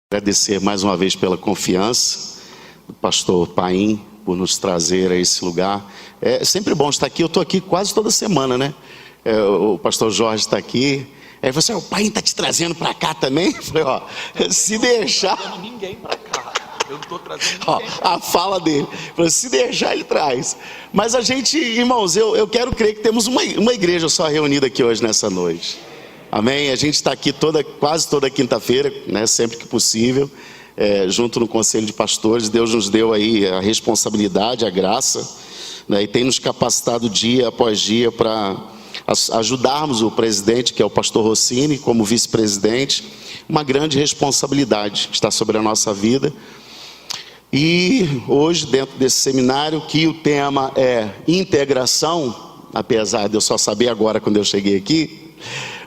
Agradecer mais uma vez pela confiança do pastor Paim por nos trazer a esse lugar. É sempre bom estar aqui. Eu estou aqui quase toda semana, né? O pastor Jorge está aqui. Aí você, o Paim está te trazendo para cá também? Eu falei, ó, se deixar. Eu não tô trazendo ninguém para cá. Eu não estou trazendo Ó, ninguém. a fala dele, falei, se deixar ele traz. Mas a gente, irmãos, eu quero crer que temos uma igreja só reunida aqui hoje nessa noite. Amém? A gente está aqui quase toda quinta-feira, né, sempre que possível, junto no Conselho de Pastores. Deus nos deu aí a responsabilidade, a graça, né, e tem nos capacitado dia após dia para ajudarmos o presidente, que é o pastor Rossini, como vice-presidente. Uma grande responsabilidade está sobre a nossa vida. E hoje, dentro desse seminário, que o tema é integração, apesar de eu só saber agora quando eu cheguei aqui,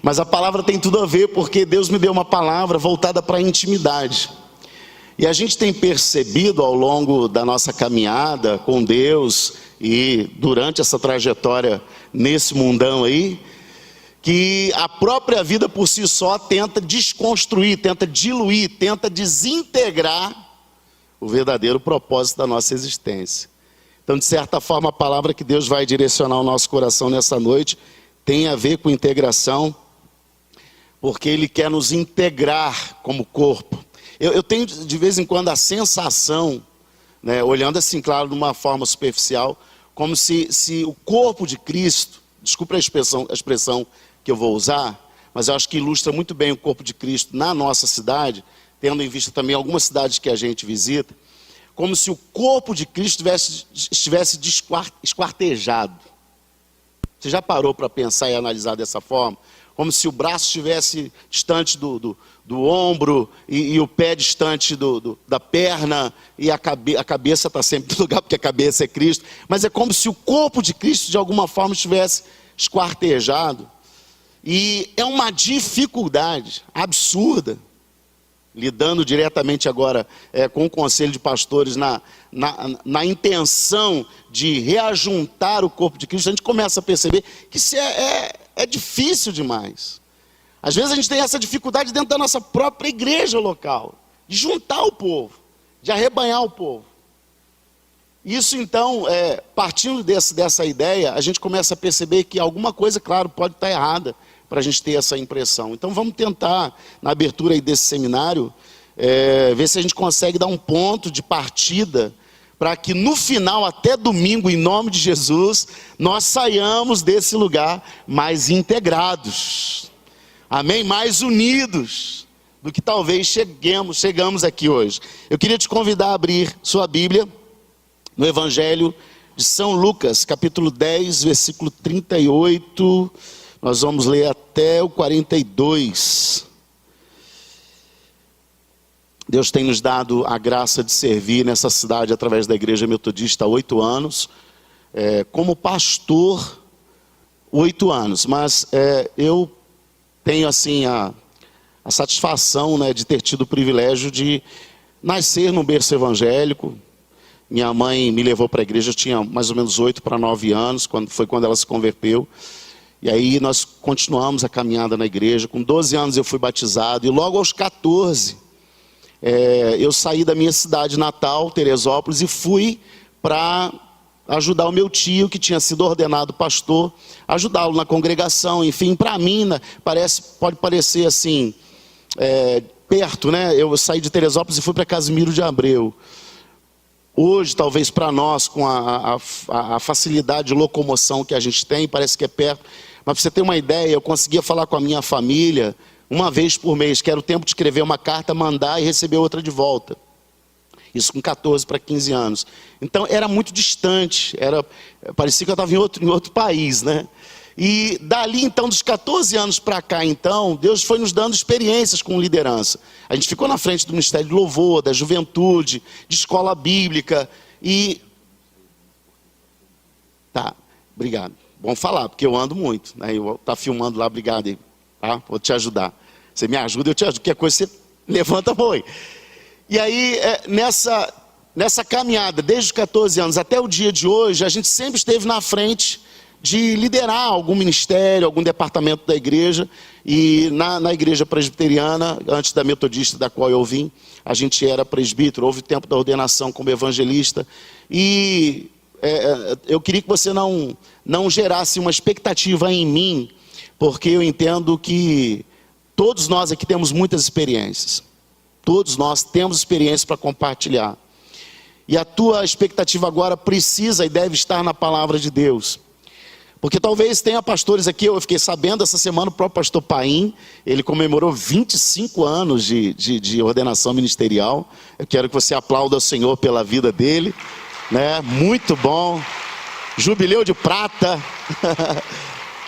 mas a palavra tem tudo a ver, porque Deus me deu uma palavra voltada para a intimidade. E a gente tem percebido ao longo da nossa caminhada com Deus e durante essa trajetória nesse mundão aí, que a própria vida por si só tenta desconstruir, tenta diluir, tenta desintegrar o verdadeiro propósito da nossa existência. Então, de certa forma, a palavra que Deus vai direcionar o nosso coração nessa noite tem a ver com integração, porque Ele quer nos integrar como corpo. Eu tenho de vez em quando a sensação, né, olhando assim, claro, de uma forma superficial, como se o corpo de Cristo, desculpa a expressão que eu vou usar, mas eu acho que ilustra muito bem o corpo de Cristo na nossa cidade, tendo em vista também algumas cidades que a gente visita, como se o corpo de Cristo estivesse esquartejado. Você já parou para pensar e analisar dessa forma? Como se o braço estivesse distante do ombro e o pé distante da perna e a cabeça está sempre no lugar, porque a cabeça é Cristo. Mas é como se o corpo de Cristo de alguma forma estivesse esquartejado. E é uma dificuldade absurda, lidando diretamente agora com o Conselho de Pastores na intenção de reajuntar o corpo de Cristo. A gente começa a perceber que isso é difícil demais. Às vezes a gente tem essa dificuldade dentro da nossa própria igreja local, de juntar o povo, de arrebanhar o povo. Isso então, partindo dessa ideia, a gente começa a perceber que alguma coisa, claro, pode estar errada para a gente ter essa impressão. Então vamos tentar, na abertura aí desse seminário, ver se a gente consegue dar um ponto de partida para que no final, até domingo, em nome de Jesus, nós saiamos desse lugar mais integrados, amém? Mais unidos do que talvez chegamos aqui hoje. Eu queria te convidar a abrir sua Bíblia no Evangelho de São Lucas, capítulo 10, versículo 38, nós vamos ler até o 42. Deus tem nos dado a graça de servir nessa cidade através da Igreja Metodista há 8 anos. Como pastor, 8 anos. Mas eu tenho assim a satisfação, né, de ter tido o privilégio de nascer num berço evangélico. Minha mãe me levou para a igreja, eu tinha mais ou menos 8 para 9 anos, quando ela se converteu. E aí nós continuamos a caminhada na igreja. Com 12 anos eu fui batizado e logo aos 14... eu saí da minha cidade natal, Teresópolis, e fui para ajudar o meu tio, que tinha sido ordenado pastor, ajudá-lo na congregação. Enfim, para mim, né, pode parecer assim, perto, né? Eu saí de Teresópolis e fui para Casimiro de Abreu. Hoje, talvez para nós, com a facilidade de locomoção que a gente tem, parece que é perto. Mas para você ter uma ideia, eu conseguia falar com a minha família uma vez por mês, que era o tempo de escrever uma carta, mandar e receber outra de volta. Isso com 14 para 15 anos. Então era muito distante, parecia que eu estava em outro país, né? E dali então, dos 14 anos para cá então, Deus foi nos dando experiências com liderança. A gente ficou na frente do Ministério de Louvor, da Juventude, de escola bíblica e... Tá, obrigado. Bom falar, porque eu ando muito, né? Eu tá filmando lá, obrigado aí. Tá? Vou te ajudar. Você me ajuda, eu te ajudo. Qualquer coisa você levanta a mão aí. E aí, nessa caminhada, desde os 14 anos até o dia de hoje, a gente sempre esteve na frente de liderar algum ministério, algum departamento da igreja. E na igreja presbiteriana, antes da metodista da qual eu vim, a gente era presbítero, houve tempo da ordenação como evangelista. E eu queria que você não gerasse uma expectativa em mim, porque eu entendo que todos nós aqui temos muitas experiências. Todos nós temos experiências para compartilhar. E a tua expectativa agora precisa e deve estar na palavra de Deus. Porque talvez tenha pastores aqui, eu fiquei sabendo essa semana, o próprio pastor Paim, ele comemorou 25 anos de ordenação ministerial. Eu quero que você aplaude ao Senhor pela vida dele, né? Muito bom. Jubileu de prata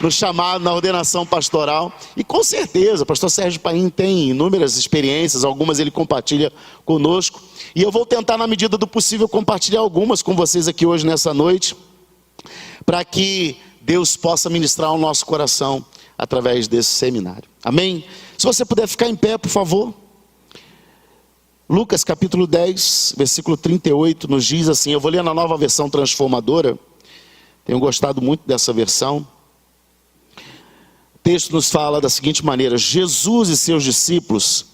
no chamado, na ordenação pastoral. E com certeza, o pastor Sérgio Paim tem inúmeras experiências, algumas ele compartilha conosco. E eu vou tentar, na medida do possível, compartilhar algumas com vocês aqui hoje, nessa noite, para que Deus possa ministrar ao nosso coração através desse seminário. Amém? Se você puder ficar em pé, por favor. Lucas capítulo 10, versículo 38, nos diz assim, eu vou ler na Nova Versão Transformadora, tenho gostado muito dessa versão. O texto nos fala da seguinte maneira: Jesus e seus discípulos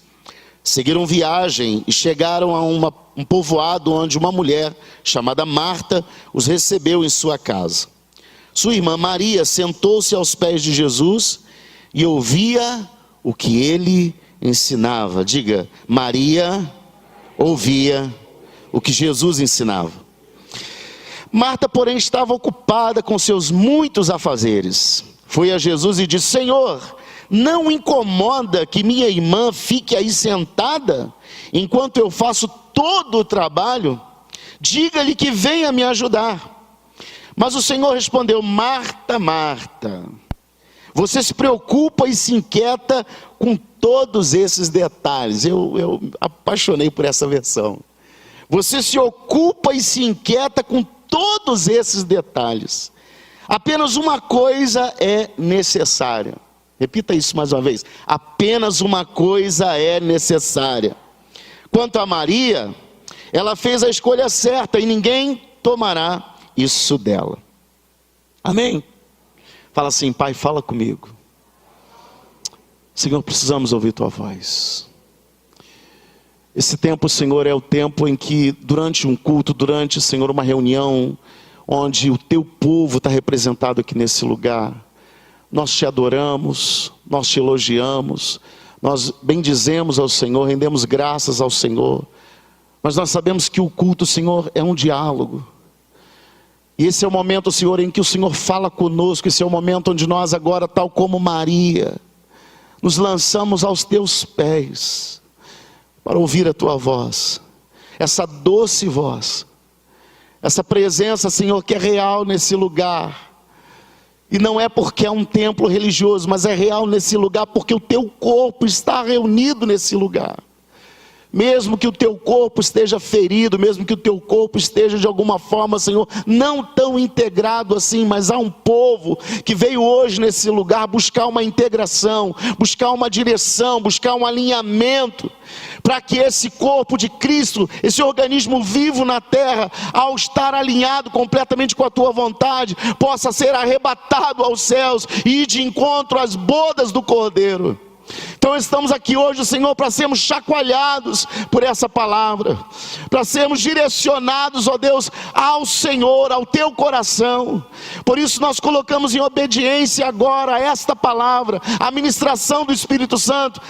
seguiram viagem e chegaram a um povoado onde uma mulher chamada Marta os recebeu em sua casa. Sua irmã Maria sentou-se aos pés de Jesus e ouvia o que ele ensinava. Diga, Maria ouvia o que Jesus ensinava. Marta, porém, estava ocupada com seus muitos afazeres. Foi a Jesus e disse: Senhor, não incomoda que minha irmã fique aí sentada, enquanto eu faço todo o trabalho? Diga-lhe que venha me ajudar. Mas o Senhor respondeu: Marta, Marta, você se preocupa e se inquieta com todos esses detalhes. Eu apaixonei por essa versão. Você se ocupa e se inquieta com todos esses detalhes. Apenas uma coisa é necessária. Repita isso mais uma vez. Apenas uma coisa é necessária. Quanto a Maria, ela fez a escolha certa e ninguém tomará isso dela. Amém? Fala assim: Pai, fala comigo. Senhor, precisamos ouvir tua voz. Esse tempo, Senhor, é o tempo em que durante um culto, durante, Senhor, uma reunião, onde o teu povo está representado aqui nesse lugar, nós te adoramos, nós te elogiamos, nós bendizemos ao Senhor, rendemos graças ao Senhor, mas nós sabemos que o culto, Senhor, é um diálogo. E esse é o momento, Senhor, em que o Senhor fala conosco. Esse é o momento onde nós agora, tal como Maria, nos lançamos aos teus pés para ouvir a tua voz, essa doce voz, essa presença, Senhor, que é real nesse lugar. E não é porque é um templo religioso, mas é real nesse lugar porque o teu corpo está reunido nesse lugar. Mesmo que o teu corpo esteja ferido, mesmo que o teu corpo esteja de alguma forma, Senhor, não tão integrado assim, mas há um povo que veio hoje nesse lugar buscar uma integração, buscar uma direção, buscar um alinhamento, para que esse corpo de Cristo, esse organismo vivo na terra, ao estar alinhado completamente com a tua vontade, possa ser arrebatado aos céus e ir de encontro às bodas do Cordeiro. Então estamos aqui hoje, Senhor, para sermos chacoalhados por essa palavra, para sermos direcionados, ó Deus, ao Senhor, ao teu coração. Por isso nós colocamos em obediência agora a esta palavra, a ministração do Espírito Santo,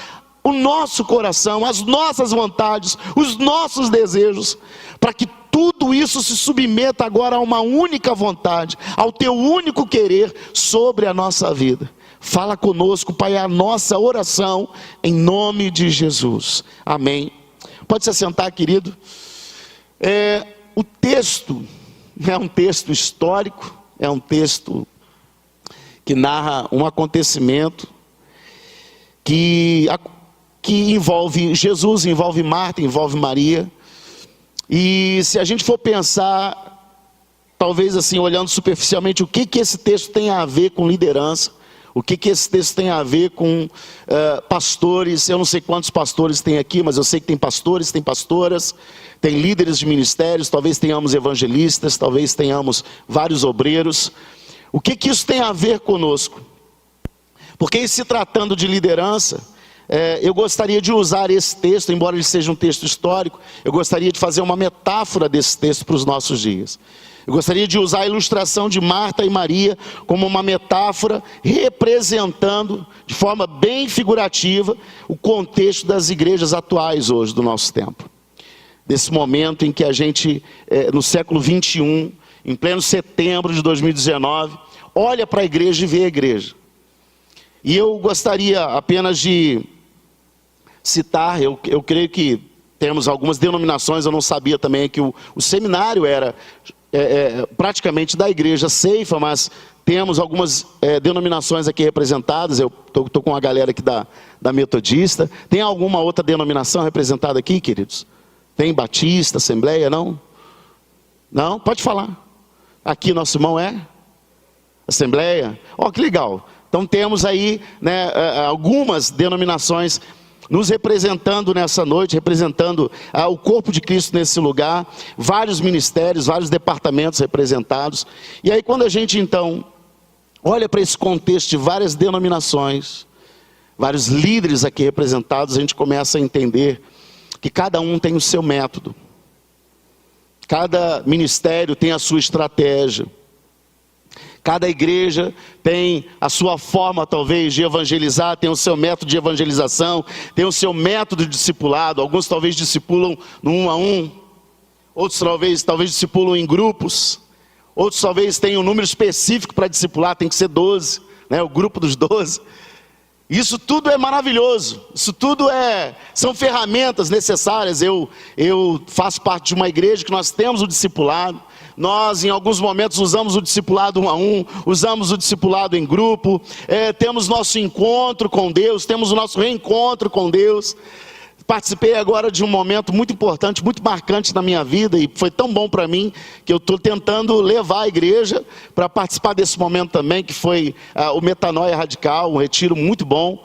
o nosso coração, as nossas vontades, os nossos desejos, para que tudo isso se submeta agora a uma única vontade, ao teu único querer sobre a nossa vida. Fala conosco, Pai, é a nossa oração, em nome de Jesus. Amém. Pode se assentar, querido. O texto é um texto histórico, é um texto que narra um acontecimento que envolve Jesus, envolve Marta, envolve Maria. E se a gente for pensar, talvez assim, olhando superficialmente, o que esse texto tem a ver com liderança, o que esse texto tem a ver com pastores. Eu não sei quantos pastores tem aqui, mas eu sei que tem pastores, tem pastoras, tem líderes de ministérios, talvez tenhamos evangelistas, talvez tenhamos vários obreiros. O que isso tem a ver conosco? Porque, se tratando de liderança, eu gostaria de usar esse texto, embora ele seja um texto histórico, eu gostaria de fazer uma metáfora desse texto para os nossos dias. Eu gostaria de usar a ilustração de Marta e Maria como uma metáfora, representando de forma bem figurativa o contexto das igrejas atuais hoje do nosso tempo. Desse momento em que a gente, no século 21, em pleno setembro de 2019, olha para a igreja e vê a igreja. E eu gostaria apenas de citar, eu creio que temos algumas denominações, eu não sabia também que o seminário era praticamente da igreja Ceifa, mas temos algumas denominações aqui representadas. Eu estou com a galera aqui da Metodista. Tem alguma outra denominação representada aqui, queridos? Tem Batista, Assembleia, não? Não? Pode falar. Aqui nosso irmão é Assembleia. Ó, que legal. Então temos aí, né, algumas denominações nos representando nessa noite, representando o corpo de Cristo nesse lugar, vários ministérios, vários departamentos representados. E aí, quando a gente então olha para esse contexto de várias denominações, vários líderes aqui representados, a gente começa a entender que cada um tem o seu método, cada ministério tem a sua estratégia. Cada igreja tem a sua forma, talvez, de evangelizar, tem o seu método de evangelização, tem o seu método de discipulado. Alguns talvez discipulam no 1 a 1, outros talvez discipulam em grupos, outros talvez tenham um número específico para discipular, tem que ser 12, né, o grupo dos 12. Isso tudo é maravilhoso, isso tudo são ferramentas necessárias. Eu faço parte de uma igreja que nós temos o discipulado. Nós, em alguns momentos, usamos o discipulado 1 a 1, usamos o discipulado em grupo, temos nosso encontro com Deus, temos o nosso reencontro com Deus. Participei agora de um momento muito importante, muito marcante na minha vida, e foi tão bom para mim, que eu estou tentando levar a igreja para participar desse momento também, que foi o Metanoia Radical, um retiro muito bom.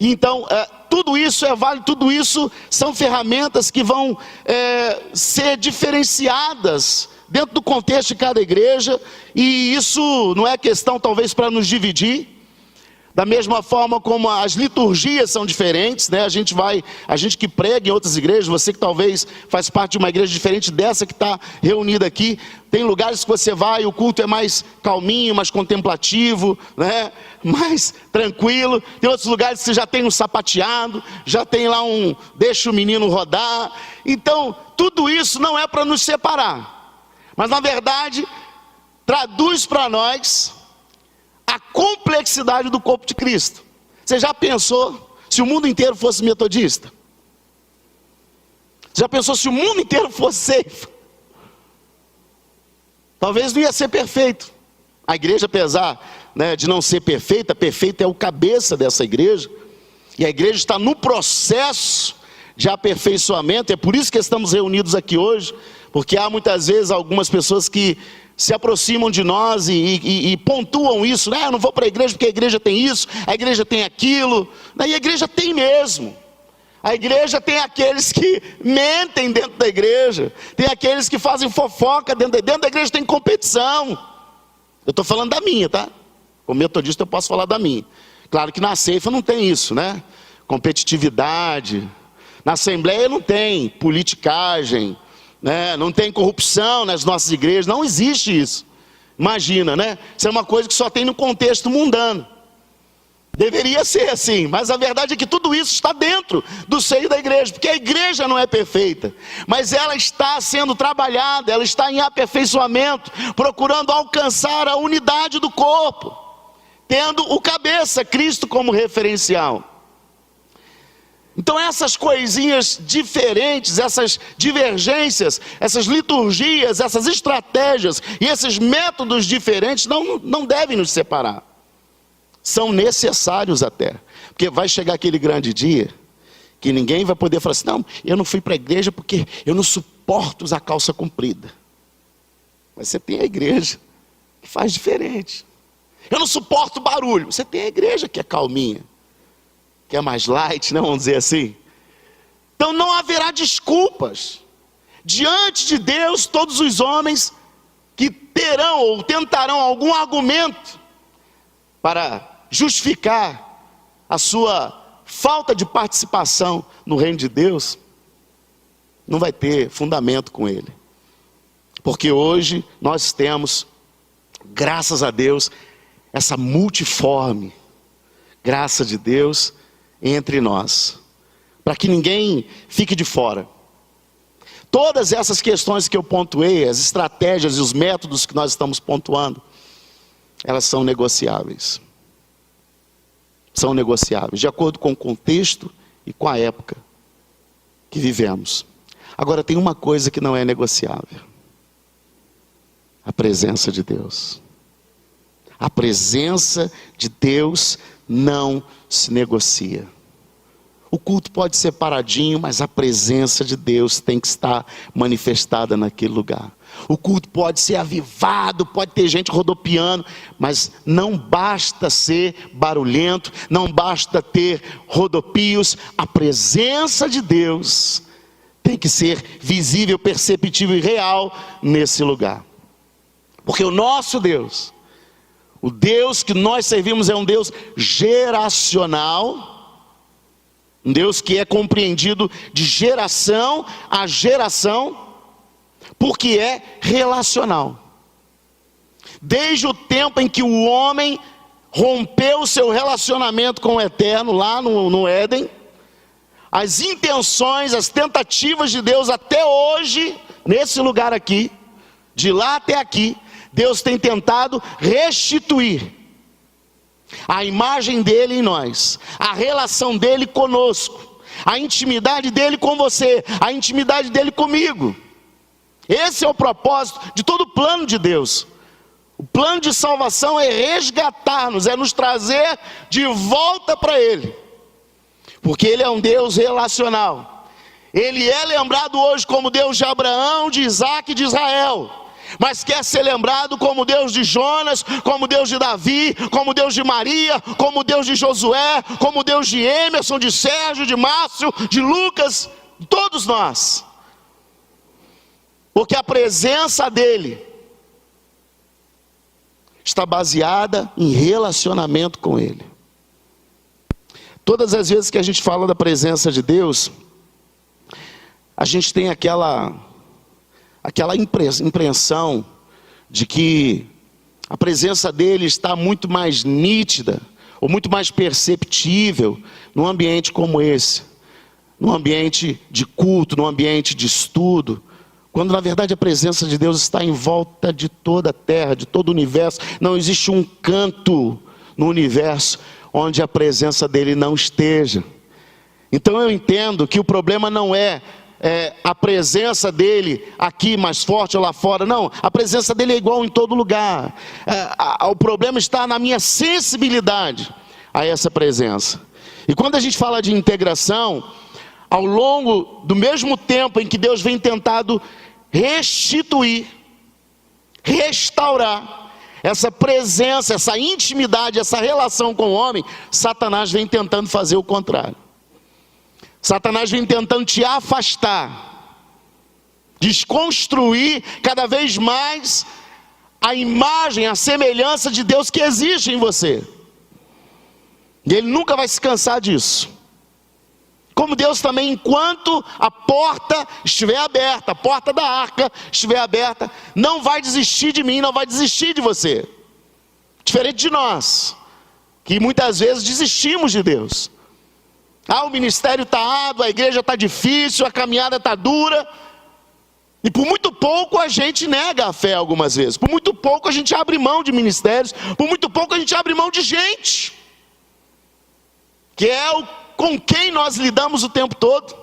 Então, tudo isso é válido, tudo isso são ferramentas que vão ser diferenciadas dentro do contexto de cada igreja, e isso não é questão talvez para nos dividir. Da mesma forma como as liturgias são diferentes, né? A gente que prega em outras igrejas, você que talvez faz parte de uma igreja diferente dessa que está reunida aqui, tem lugares que você vai e o culto é mais calminho, mais contemplativo, né? Mais tranquilo. Tem outros lugares que você já tem um sapateado, já tem lá deixa o menino rodar. Então, tudo isso não é para nos separar, mas na verdade traduz para nós a complexidade do corpo de Cristo. Você já pensou se o mundo inteiro fosse metodista? Já pensou se o mundo inteiro fosse Ceifa? Talvez não ia ser perfeito. A igreja, apesar, né, de não ser perfeita, perfeita é o cabeça dessa igreja. E a igreja está no processo de aperfeiçoamento. É por isso que estamos reunidos aqui hoje, porque há muitas vezes algumas pessoas que se aproximam de nós e pontuam isso, né? Eu não vou para a igreja porque a igreja tem isso, a igreja tem aquilo. E a igreja tem mesmo. A igreja tem aqueles que mentem dentro da igreja, tem aqueles que fazem fofoca dentro da igreja, tem competição. Eu estou falando da minha, tá? Como metodista eu posso falar da minha. Claro que na Ceifa não tem isso, né? Competitividade. Na Assembleia não tem politicagem, né? Não tem corrupção nas nossas igrejas, não existe isso. Imagina, né? Isso é uma coisa que só tem no contexto mundano. Deveria ser assim, mas a verdade é que tudo isso está dentro do seio da igreja, porque a igreja não é perfeita, mas ela está sendo trabalhada, ela está em aperfeiçoamento, procurando alcançar a unidade do corpo, tendo o cabeça, Cristo, como referencial. Então essas coisinhas diferentes, essas divergências, essas liturgias, essas estratégias e esses métodos diferentes não devem nos separar. São necessários até, porque vai chegar aquele grande dia que ninguém vai poder falar assim: não, eu não fui para a igreja porque eu não suporto usar calça comprida. Mas você tem a igreja que faz diferente. Eu não suporto barulho. Você tem a igreja que é calminha, que é mais light, né? Vamos dizer assim. Então não haverá desculpas. Diante de Deus, todos os homens que terão ou tentarão algum argumento para justificar a sua falta de participação no reino de Deus, não vai ter fundamento com ele. Porque hoje nós temos, graças a Deus, essa multiforme graça de Deus entre nós, para que ninguém fique de fora. Todas essas questões que eu pontuei, as estratégias e os métodos que nós estamos pontuando, elas são negociáveis. São negociáveis, de acordo com o contexto e com a época que vivemos. Agora tem uma coisa que não é negociável: a presença de Deus. A presença de Deus não se negocia. O culto pode ser paradinho, mas a presença de Deus tem que estar manifestada naquele lugar. O culto pode ser avivado, pode ter gente rodopiando, mas não basta ser barulhento, não basta ter rodopios. A presença de Deus tem que ser visível, perceptível e real nesse lugar. Porque o nosso Deus, o Deus que nós servimos, é um Deus geracional, um Deus que é compreendido de geração a geração, porque é relacional. Desde o tempo em que o homem rompeu o seu relacionamento com o Eterno, lá no Éden, as intenções, as tentativas de Deus até hoje, nesse lugar aqui, de lá até aqui, Deus tem tentado restituir a imagem dele em nós, a relação dele conosco, a intimidade dele com você, a intimidade dele comigo. Esse é o propósito de todo o plano de Deus. O plano de salvação é resgatar-nos, é nos trazer de volta para Ele, porque Ele é um Deus relacional. Ele é lembrado hoje como Deus de Abraão, de Isaac e de Israel, mas quer ser lembrado como Deus de Jonas, como Deus de Davi, como Deus de Maria, como Deus de Josué, como Deus de Emerson, de Sérgio, de Márcio, de Lucas, de todos nós. Porque a presença dele está baseada em relacionamento com ele. Todas as vezes que a gente fala da presença de Deus, a gente tem aquela impressão de que a presença dele está muito mais nítida, ou muito mais perceptível num ambiente como esse, num ambiente de culto, num ambiente de estudo, quando na verdade a presença de Deus está em volta de toda a terra, de todo o universo. Não existe um canto no universo onde a presença dele não esteja. Então eu entendo que o problema não é a presença dele aqui mais forte ou lá fora. Não, a presença dele é igual em todo lugar. O problema está na minha sensibilidade a essa presença. E quando a gente fala de integração, ao longo do mesmo tempo em que Deus vem tentado restituir, restaurar essa presença, essa intimidade, essa relação com o homem, Satanás vem tentando fazer o contrário. Satanás vem tentando te afastar, desconstruir cada vez mais a imagem, a semelhança de Deus que existe em você. E ele nunca vai se cansar disso. Como Deus também, enquanto a porta estiver aberta, a porta da arca estiver aberta, não vai desistir de mim, não vai desistir de você. Diferente de nós, que muitas vezes desistimos de Deus. O ministério está árduo, a igreja está difícil, a caminhada está dura. E por muito pouco a gente nega a fé algumas vezes. Por muito pouco a gente abre mão de ministérios. Por muito pouco a gente abre mão de gente, que é com quem nós lidamos o tempo todo.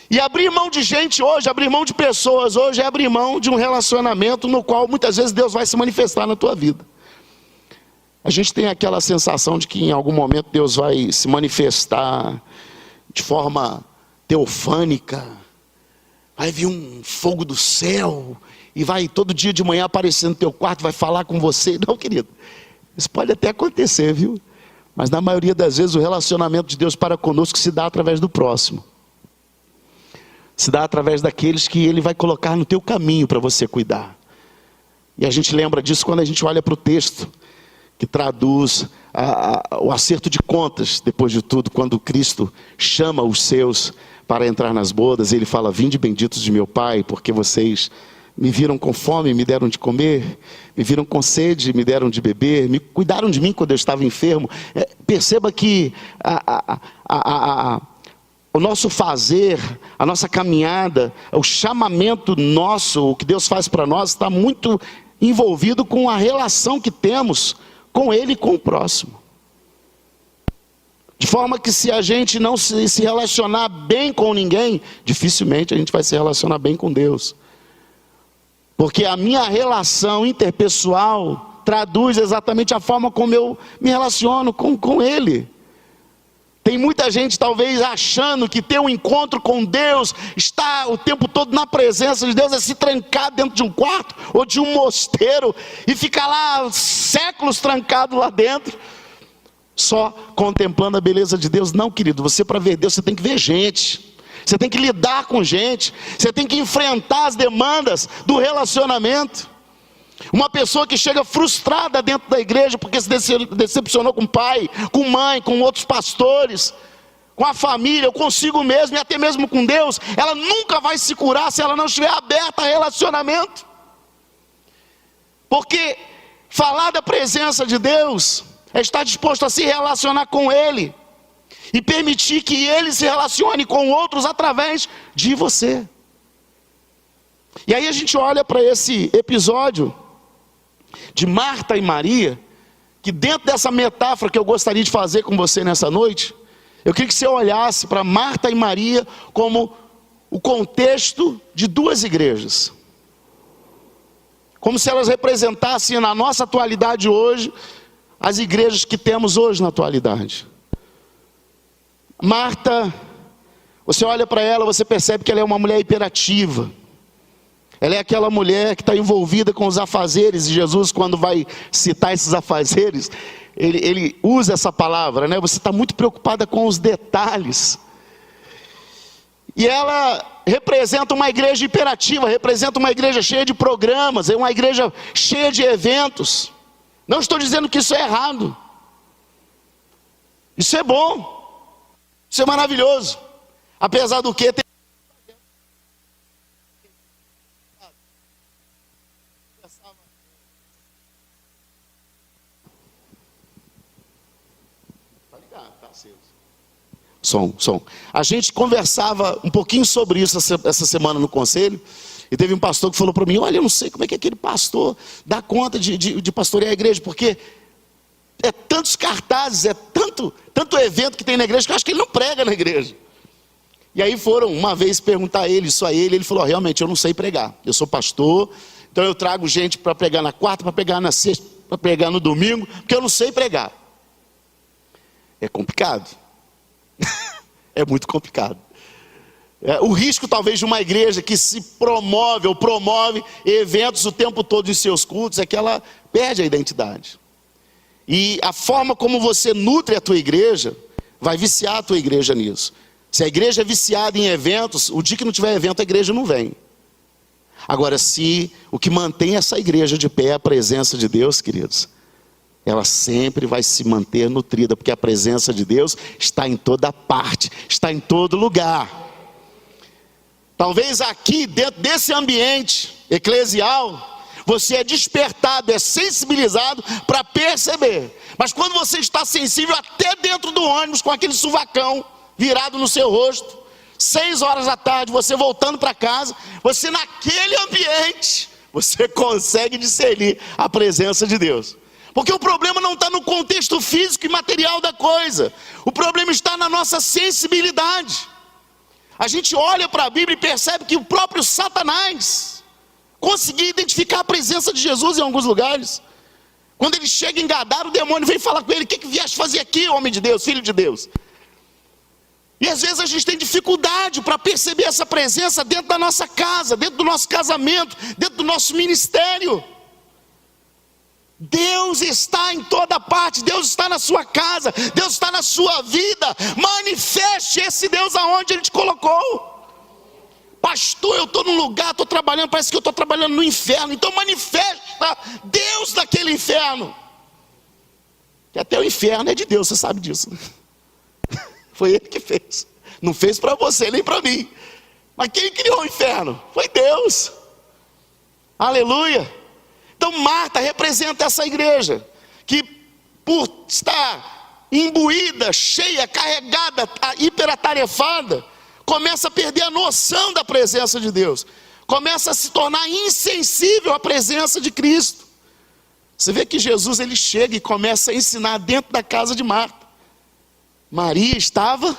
E abrir mão de gente hoje, abrir mão de pessoas hoje, é abrir mão de um relacionamento no qual muitas vezes Deus vai se manifestar na tua vida. A gente tem aquela sensação de que em algum momento Deus vai se manifestar de forma teofânica, vai vir um fogo do céu e vai todo dia de manhã aparecer no teu quarto, vai falar com você. Não, querido, isso pode até acontecer, viu? Mas na maioria das vezes o relacionamento de Deus para conosco se dá através do próximo. se dá através daqueles que Ele vai colocar no teu caminho para você cuidar. E a gente lembra disso quando a gente olha para o texto, que traduz o acerto de contas, depois de tudo, quando Cristo chama os seus para entrar nas bodas. Ele fala: vinde benditos de meu Pai, porque vocês me viram com fome, me deram de comer, me viram com sede, me deram de beber, me cuidaram de mim quando eu estava enfermo. Perceba que o nosso fazer, a nossa caminhada, o chamamento nosso, o que Deus faz para nós, está muito envolvido com a relação que temos com Ele e com o próximo. De forma que se a gente não se relacionar bem com ninguém, dificilmente a gente vai se relacionar bem com Deus. Porque a minha relação interpessoal traduz exatamente a forma como eu me relaciono com Ele. Tem muita gente talvez achando que ter um encontro com Deus, estar o tempo todo na presença de Deus, é se trancar dentro de um quarto ou de um mosteiro e ficar lá séculos trancado lá dentro, só contemplando a beleza de Deus. Não, querido, você, para ver Deus, você tem que ver gente, você tem que lidar com gente, você tem que enfrentar as demandas do relacionamento. Uma pessoa que chega frustrada dentro da igreja porque se decepcionou com o pai, com mãe, com outros pastores, com a família, ou consigo mesmo, e até mesmo com Deus, ela nunca vai se curar se ela não estiver aberta a relacionamento. Porque falar da presença de Deus é estar disposto a se relacionar com Ele e permitir que Ele se relacione com outros através de você. E aí a gente olha para esse episódio de Marta e Maria, que dentro dessa metáfora que eu gostaria de fazer com você nessa noite, eu queria que você olhasse para Marta e Maria como o contexto de duas igrejas, como se elas representassem na nossa atualidade hoje, as igrejas que temos hoje na atualidade. Marta, você olha para ela, você percebe que ela é uma mulher hiperativa. Ela é aquela mulher que está envolvida com os afazeres, e Jesus, quando vai citar esses afazeres, ele usa essa palavra, né? Você está muito preocupada com os detalhes. E ela representa uma igreja imperativa, representa uma igreja cheia de programas, é uma igreja cheia de eventos. Não estou dizendo que isso é errado. Isso é bom. Isso é maravilhoso. Apesar do que, tem... Som. A gente conversava um pouquinho sobre isso essa semana no conselho, e teve um pastor que falou para mim: olha, eu não sei como é que aquele pastor dá conta de pastorear a igreja, porque é tantos cartazes, é tanto evento que tem na igreja, que eu acho que ele não prega na igreja. E aí foram uma vez perguntar isso a ele, ele falou: realmente, eu não sei pregar, eu sou pastor, então eu trago gente para pregar na quarta, para pregar na sexta, para pregar no domingo, porque eu não sei pregar. É complicado. É muito complicado. O risco talvez de uma igreja que se promove ou promove eventos o tempo todo em seus cultos é que ela perde a identidade. E a forma como você nutre a tua igreja vai viciar a tua igreja nisso. Se a igreja é viciada em eventos, o dia que não tiver evento, a igreja não vem. Agora, se o que mantém essa igreja de pé é a presença de Deus, queridos, ela sempre vai se manter nutrida, porque a presença de Deus está em toda parte, está em todo lugar. Talvez aqui, dentro desse ambiente eclesial, você é despertado, é sensibilizado para perceber. Mas quando você está sensível, até dentro do ônibus, com aquele suvacão virado no seu rosto, 6 horas da tarde, você voltando para casa, você naquele ambiente, você consegue discernir a presença de Deus. Porque o problema não está no contexto físico e material da coisa. O problema está na nossa sensibilidade. A gente olha para a Bíblia e percebe que o próprio Satanás conseguia identificar a presença de Jesus em alguns lugares. Quando ele chega em Gadara, o demônio vem falar com ele: o que vieste fazer aqui, homem de Deus, filho de Deus? E às vezes a gente tem dificuldade para perceber essa presença dentro da nossa casa, dentro do nosso casamento, dentro do nosso ministério. Deus está em toda parte, Deus está na sua casa, Deus está na sua vida. Manifeste esse Deus aonde Ele te colocou. pastor, eu estou num lugar, estou trabalhando, parece que eu estou trabalhando no inferno. Então manifesta Deus naquele inferno. Que até o inferno é de Deus, você sabe disso. Foi Ele que fez. Não fez para você, nem para mim. Mas quem criou o inferno? Foi Deus. Aleluia. Então Marta representa essa igreja, que por estar imbuída, cheia, carregada, hiperatarefada, começa a perder a noção da presença de Deus. Começa a se tornar insensível à presença de Cristo. Você vê que Jesus, ele chega e começa a ensinar dentro da casa de Marta. Maria estava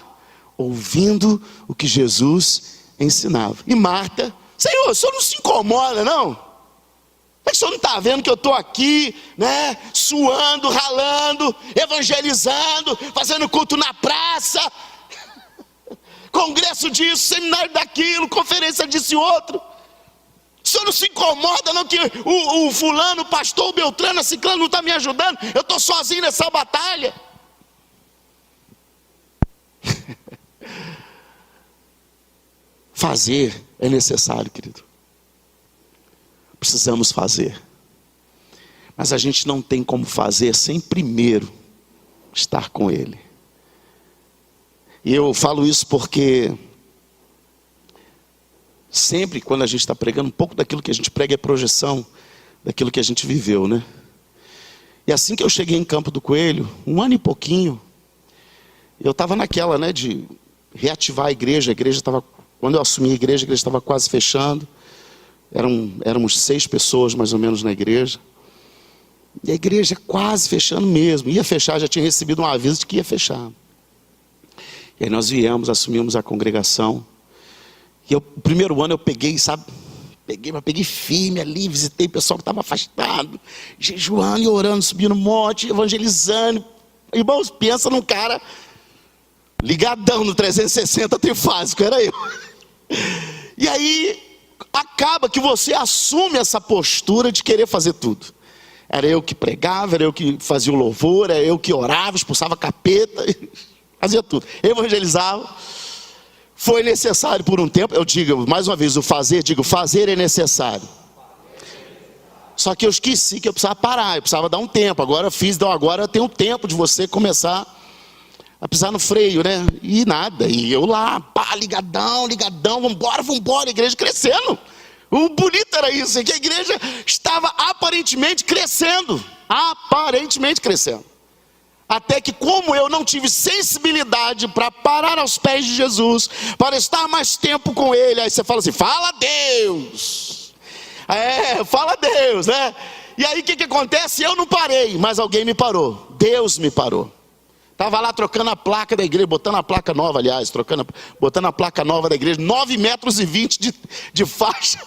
ouvindo o que Jesus ensinava. E Marta: Senhor, o senhor não se incomoda, não? É que o senhor não está vendo que eu estou aqui, né, suando, ralando, evangelizando, fazendo culto na praça, congresso disso, seminário daquilo, conferência disso e outro. O senhor não se incomoda, não, que o fulano, o pastor, o Beltrano, a Ciclano não está me ajudando? Eu estou sozinho nessa batalha. Fazer é necessário, querido. Precisamos fazer. Mas a gente não tem como fazer sem primeiro estar com Ele. E eu falo isso porque sempre quando a gente está pregando, um pouco daquilo que a gente prega é projeção daquilo que a gente viveu, né? E assim que eu cheguei em Campo do Coelho, 1 ano e pouquinho, eu estava naquela, né, de reativar a igreja estava, quando eu assumi a igreja estava quase fechando. Éramos 6 pessoas mais ou menos na igreja. E a igreja quase fechando mesmo. Ia fechar, já tinha recebido um aviso de que ia fechar. E aí nós viemos, assumimos a congregação. E o primeiro ano eu peguei, sabe? Peguei firme ali, visitei o pessoal que estava afastado, jejuando e orando, subindo um monte, evangelizando. Irmãos, pensa num cara ligadão no 360 trifásico, era eu. E aí acaba que você assume essa postura de querer fazer tudo. Era eu que pregava, era eu que fazia o louvor, era eu que orava, expulsava capeta, fazia tudo, evangelizava. Foi necessário por um tempo, eu digo mais uma vez, fazer é necessário. Só que eu esqueci que eu precisava parar, eu precisava dar um tempo. Agora agora tem um tempo de você começar a pisar no freio, né? E nada, e eu lá, pá, ligadão, vambora, a igreja crescendo. O bonito era isso, é que a igreja estava aparentemente crescendo. Até que, como eu não tive sensibilidade para parar aos pés de Jesus, para estar mais tempo com Ele, aí você fala assim, fala Deus. Fala Deus, né? E aí o que acontece? Eu não parei, mas alguém me parou. Deus me parou. Estava lá trocando a placa da igreja, botando a placa nova, aliás, botando a placa nova da igreja, 9,20 metros de faixa.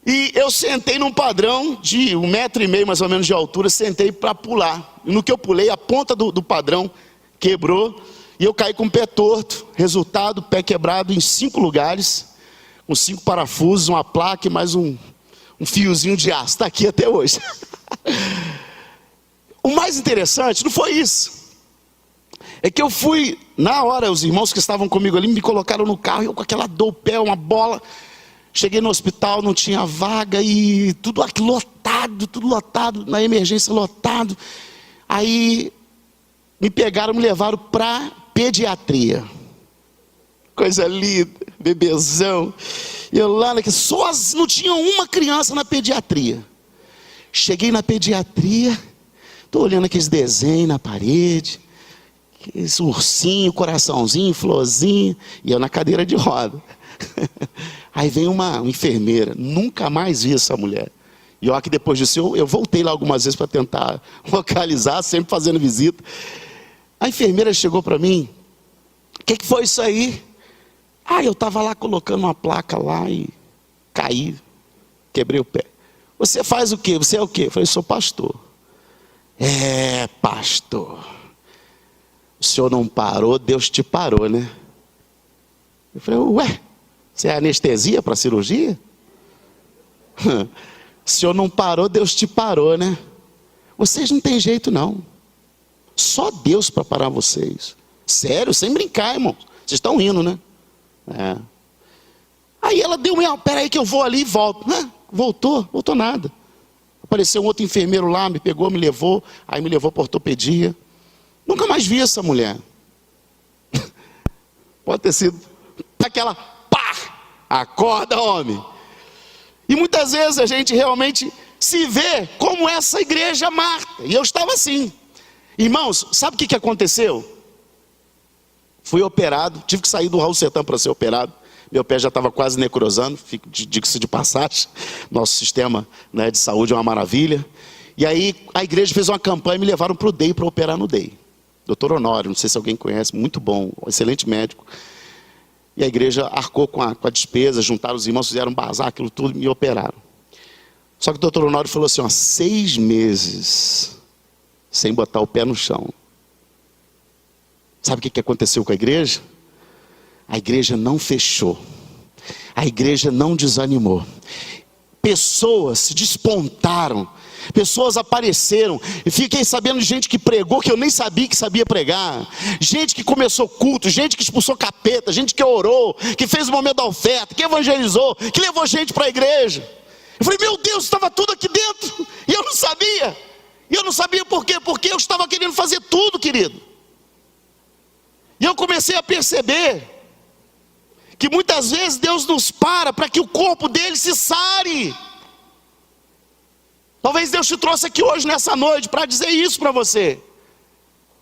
E eu sentei num padrão de 1,5 metro mais ou menos de altura, sentei para pular. E no que eu pulei, a ponta do padrão quebrou e eu caí com o pé torto. Resultado, pé quebrado em 5 lugares, com 5 parafusos, uma placa e mais um fiozinho de aço. Está aqui até hoje. O mais interessante não foi isso. É que eu fui, na hora, os irmãos que estavam comigo ali me colocaram no carro, eu com aquela dor, o pé, uma bola. Cheguei no hospital, não tinha vaga e tudo aqui lotado, na emergência lotado. Aí me pegaram, me levaram para pediatria. Coisa linda, bebezão. E eu lá, sozinho, não tinha uma criança na pediatria. Cheguei na pediatria, estou olhando aqueles desenhos na parede. Esse ursinho, coraçãozinho, florzinho, e eu na cadeira de roda. Aí vem uma enfermeira, nunca mais vi essa mulher. E olha que depois disso eu voltei lá algumas vezes para tentar localizar, sempre fazendo visita. A enfermeira chegou para mim, o que foi isso aí? Eu estava lá colocando uma placa lá e caí, quebrei o pé. Você faz o quê? Você é o quê? Eu falei, sou pastor. Pastor. O senhor não parou, Deus te parou, né? Eu falei, ué, você é anestesia para cirurgia? O senhor não parou, Deus te parou, né? Vocês não tem jeito não. Só Deus para parar vocês. Sério, sem brincar, irmão. Vocês estão rindo, né? Aí ela deu meia, peraí que eu vou ali e volto. Voltou nada. Apareceu um outro enfermeiro lá, me pegou, me levou, aí me levou para ortopedia. Nunca mais vi essa mulher. Pode ter sido aquela pá, acorda homem. E muitas vezes a gente realmente se vê como essa igreja Marta. E eu estava assim. Irmãos, sabe o que aconteceu? Fui operado, tive que sair do Raul Sertã para ser operado. Meu pé já estava quase necrosando, diga-se de passagem. Nosso sistema, né, de saúde é uma maravilha. E aí a igreja fez uma campanha e me levaram para o DEI para operar no DEI. Doutor Honório, não sei se alguém conhece, muito bom, um excelente médico. E a igreja arcou com a despesa, juntaram os irmãos, fizeram um bazar, aquilo tudo, e me operaram. Só que o doutor Honório falou assim, 6 meses sem botar o pé no chão. Sabe o que aconteceu com a igreja? A igreja não fechou. A igreja não desanimou. Pessoas se despontaram. Pessoas apareceram. E fiquei sabendo de gente que pregou que eu nem sabia que sabia pregar. Gente que começou culto. Gente que expulsou capeta. Gente que orou. Que fez o momento da oferta. Que evangelizou. Que levou gente para a igreja. Eu falei, meu Deus, estava tudo aqui dentro. E eu não sabia. E eu não sabia por quê. Porque eu estava querendo fazer tudo, querido. E eu comecei a perceber que muitas vezes Deus nos para que o corpo dele se sare. Talvez Deus te trouxe aqui hoje, nessa noite, para dizer isso para você.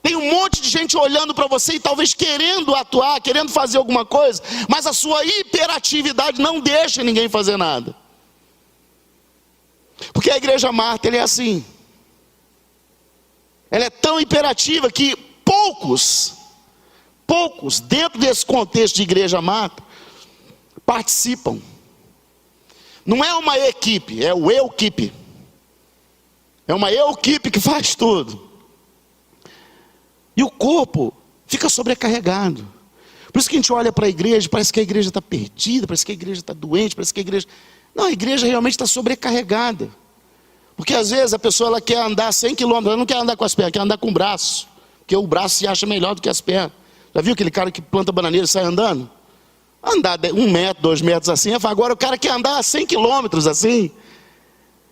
Tem um monte de gente olhando para você e talvez querendo atuar, querendo fazer alguma coisa, mas a sua hiperatividade não deixa ninguém fazer nada. Porque a igreja Marta, ela é assim. Ela é tão imperativa que poucos, dentro desse contexto de igreja Marta, participam. Não é uma equipe, é o eu-equipe. É uma eu-equipe que faz tudo. E o corpo fica sobrecarregado. Por isso que a gente olha para a igreja, parece que a igreja está perdida, parece que a igreja está doente, parece que a igreja... Não, a igreja realmente está sobrecarregada. Porque às vezes a pessoa ela quer andar 100 quilômetros, ela não quer andar com as pernas, quer andar com o braço. Porque o braço se acha melhor do que as pernas. Já viu aquele cara que planta bananeira e sai andando? Andar 1 metro, 2 metros assim, agora o cara quer andar 100 quilômetros assim.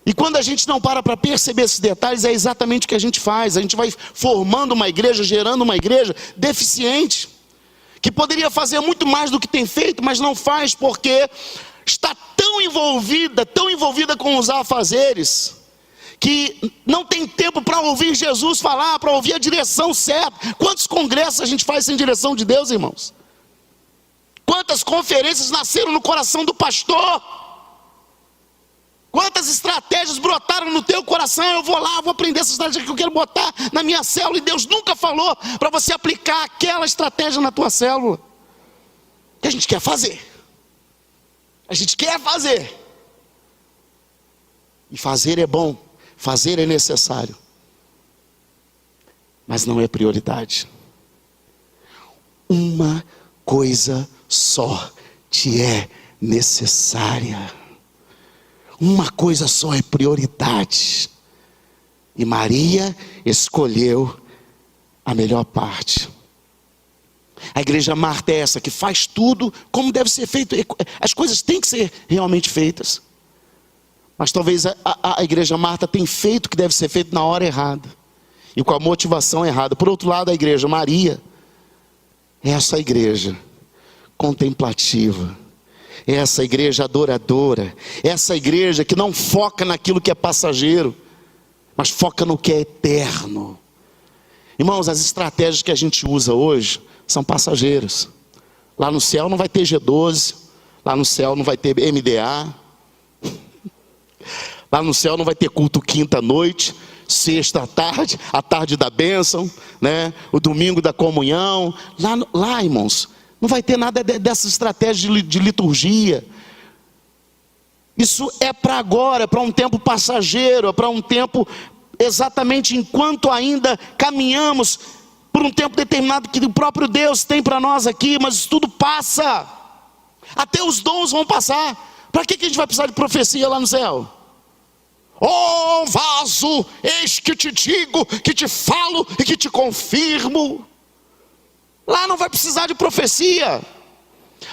E quando a gente não para perceber esses detalhes, é exatamente o que a gente faz. A gente vai formando uma igreja, gerando uma igreja deficiente, que poderia fazer muito mais do que tem feito, mas não faz porque está tão envolvida com os afazeres, que não tem tempo para ouvir Jesus falar, para ouvir a direção certa. Quantos congressos a gente faz sem direção de Deus, irmãos? Quantas conferências nasceram no coração do pastor? Quantas estratégias brotaram no teu coração? Eu vou lá, vou aprender essa estratégia que eu quero botar na minha célula. E Deus nunca falou para você aplicar aquela estratégia na tua célula. O que a gente quer fazer? A gente quer fazer. E fazer é bom. Fazer é necessário. Mas não é prioridade. Uma coisa só te é necessária. Uma coisa só é prioridade. E Maria escolheu a melhor parte. A igreja Marta é essa que faz tudo como deve ser feito. As coisas têm que ser realmente feitas. Mas talvez a igreja Marta tenha feito o que deve ser feito na hora errada. E com a motivação errada. Por outro lado, a igreja Maria é essa igreja contemplativa. É essa igreja adoradora. É essa igreja que não foca naquilo que é passageiro, mas foca no que é eterno. Irmãos, as estratégias que a gente usa hoje são passageiras. Lá no céu não vai ter G12. Lá no céu não vai ter MDA. Lá no céu não vai ter culto quinta noite, sexta à tarde, a tarde da bênção, né? O domingo da comunhão. Lá, irmãos, não vai ter nada dessa estratégia de liturgia. Isso é para agora, é para um tempo passageiro, é para um tempo exatamente enquanto ainda caminhamos por um tempo determinado que o próprio Deus tem para nós aqui, mas isso tudo passa. Até os dons vão passar. Para que a gente vai precisar de profecia lá no céu? Oh vaso, eis que te digo, que te falo e que te confirmo. Lá não vai precisar de profecia.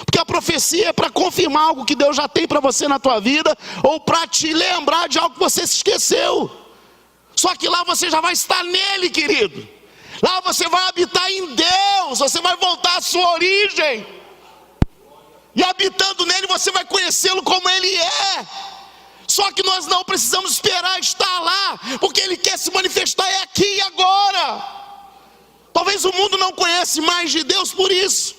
Porque a profecia é para confirmar algo que Deus já tem para você na tua vida, ou para te lembrar de algo que você se esqueceu. Só que lá você já vai estar nele, querido. Lá você vai habitar em Deus, você vai voltar à sua origem. E habitando nele você vai conhecê-lo como ele é. Só que nós não precisamos esperar estar lá, porque ele quer se manifestar aqui e agora. Talvez o mundo não conhece mais de Deus por isso,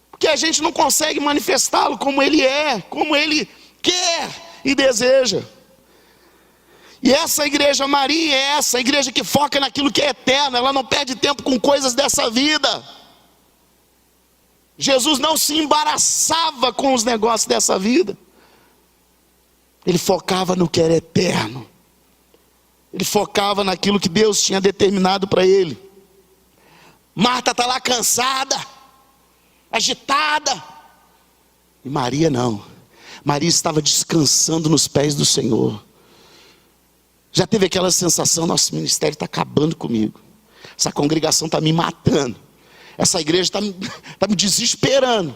porque a gente não consegue manifestá-lo como ele é, como ele quer e deseja. E essa igreja Maria é essa igreja que foca naquilo que é eterno. Ela não perde tempo com coisas dessa vida. Jesus não se embaraçava com os negócios dessa vida. Ele focava no que era eterno. Ele focava naquilo que Deus tinha determinado para ele. Marta está lá cansada, agitada. E Maria não. Maria estava descansando nos pés do Senhor. Já teve aquela sensação: nosso ministério está acabando comigo. Essa congregação está me matando. Essa igreja está me desesperando.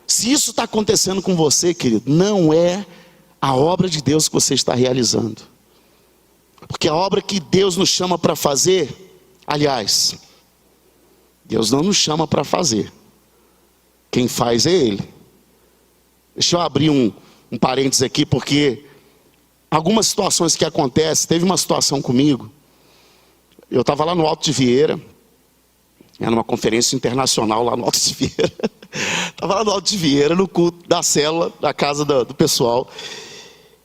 Se isso está acontecendo com você, querido, não é a obra de Deus que você está realizando. Porque a obra que Deus nos chama para fazer, aliás, Deus não nos chama para fazer. Quem faz é Ele. Deixa eu abrir um parênteses aqui, porque algumas situações que acontecem, teve uma situação comigo. Eu estava lá no Alto de Vieira, era uma conferência internacional lá no Alto de Vieira. Estava lá no Alto de Vieira, no culto da célula, da casa do pessoal.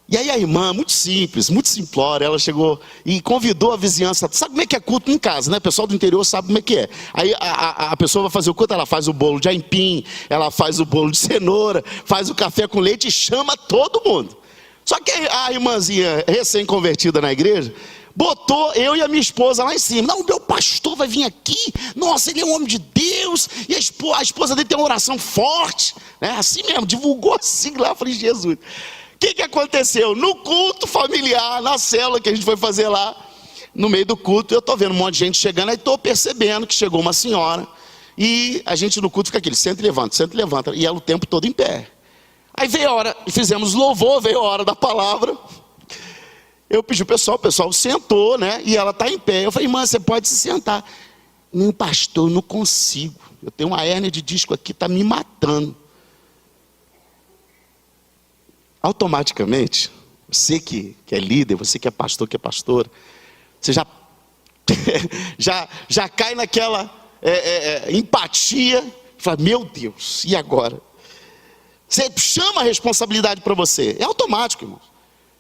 E aí a irmã, muito simples, muito simplória, ela chegou e convidou a vizinhança. Sabe como é que é culto em casa, né? O pessoal do interior sabe como é que é. Aí a pessoa vai fazer o culto, ela faz o bolo de aipim, ela faz o bolo de cenoura, faz o café com leite e chama todo mundo. Só que a irmãzinha recém-convertida na igreja botou eu e a minha esposa lá em cima. Não, o meu pastor vai vir aqui. Nossa, ele é um homem de Deus. E a esposa dele tem uma oração forte, né? Assim mesmo, divulgou assim lá. Eu falei: Jesus. O que aconteceu? No culto familiar, na célula que a gente foi fazer lá, no meio do culto, eu estou vendo um monte de gente chegando. Aí estou percebendo que chegou uma senhora. E a gente no culto fica aquele: senta e levanta. E ela o tempo todo em pé. Aí veio a hora, e fizemos louvor, veio a hora da palavra. Eu pedi o pessoal sentou, né? E ela está em pé. Eu falei: irmã, você pode se sentar. Não, pastor, eu não consigo. Eu tenho uma hérnia de disco aqui, está me matando. Automaticamente, você que é líder, você que é pastor, que é pastora, você já cai naquela empatia. Fala: meu Deus, e agora? Você chama a responsabilidade para você. É automático, irmão.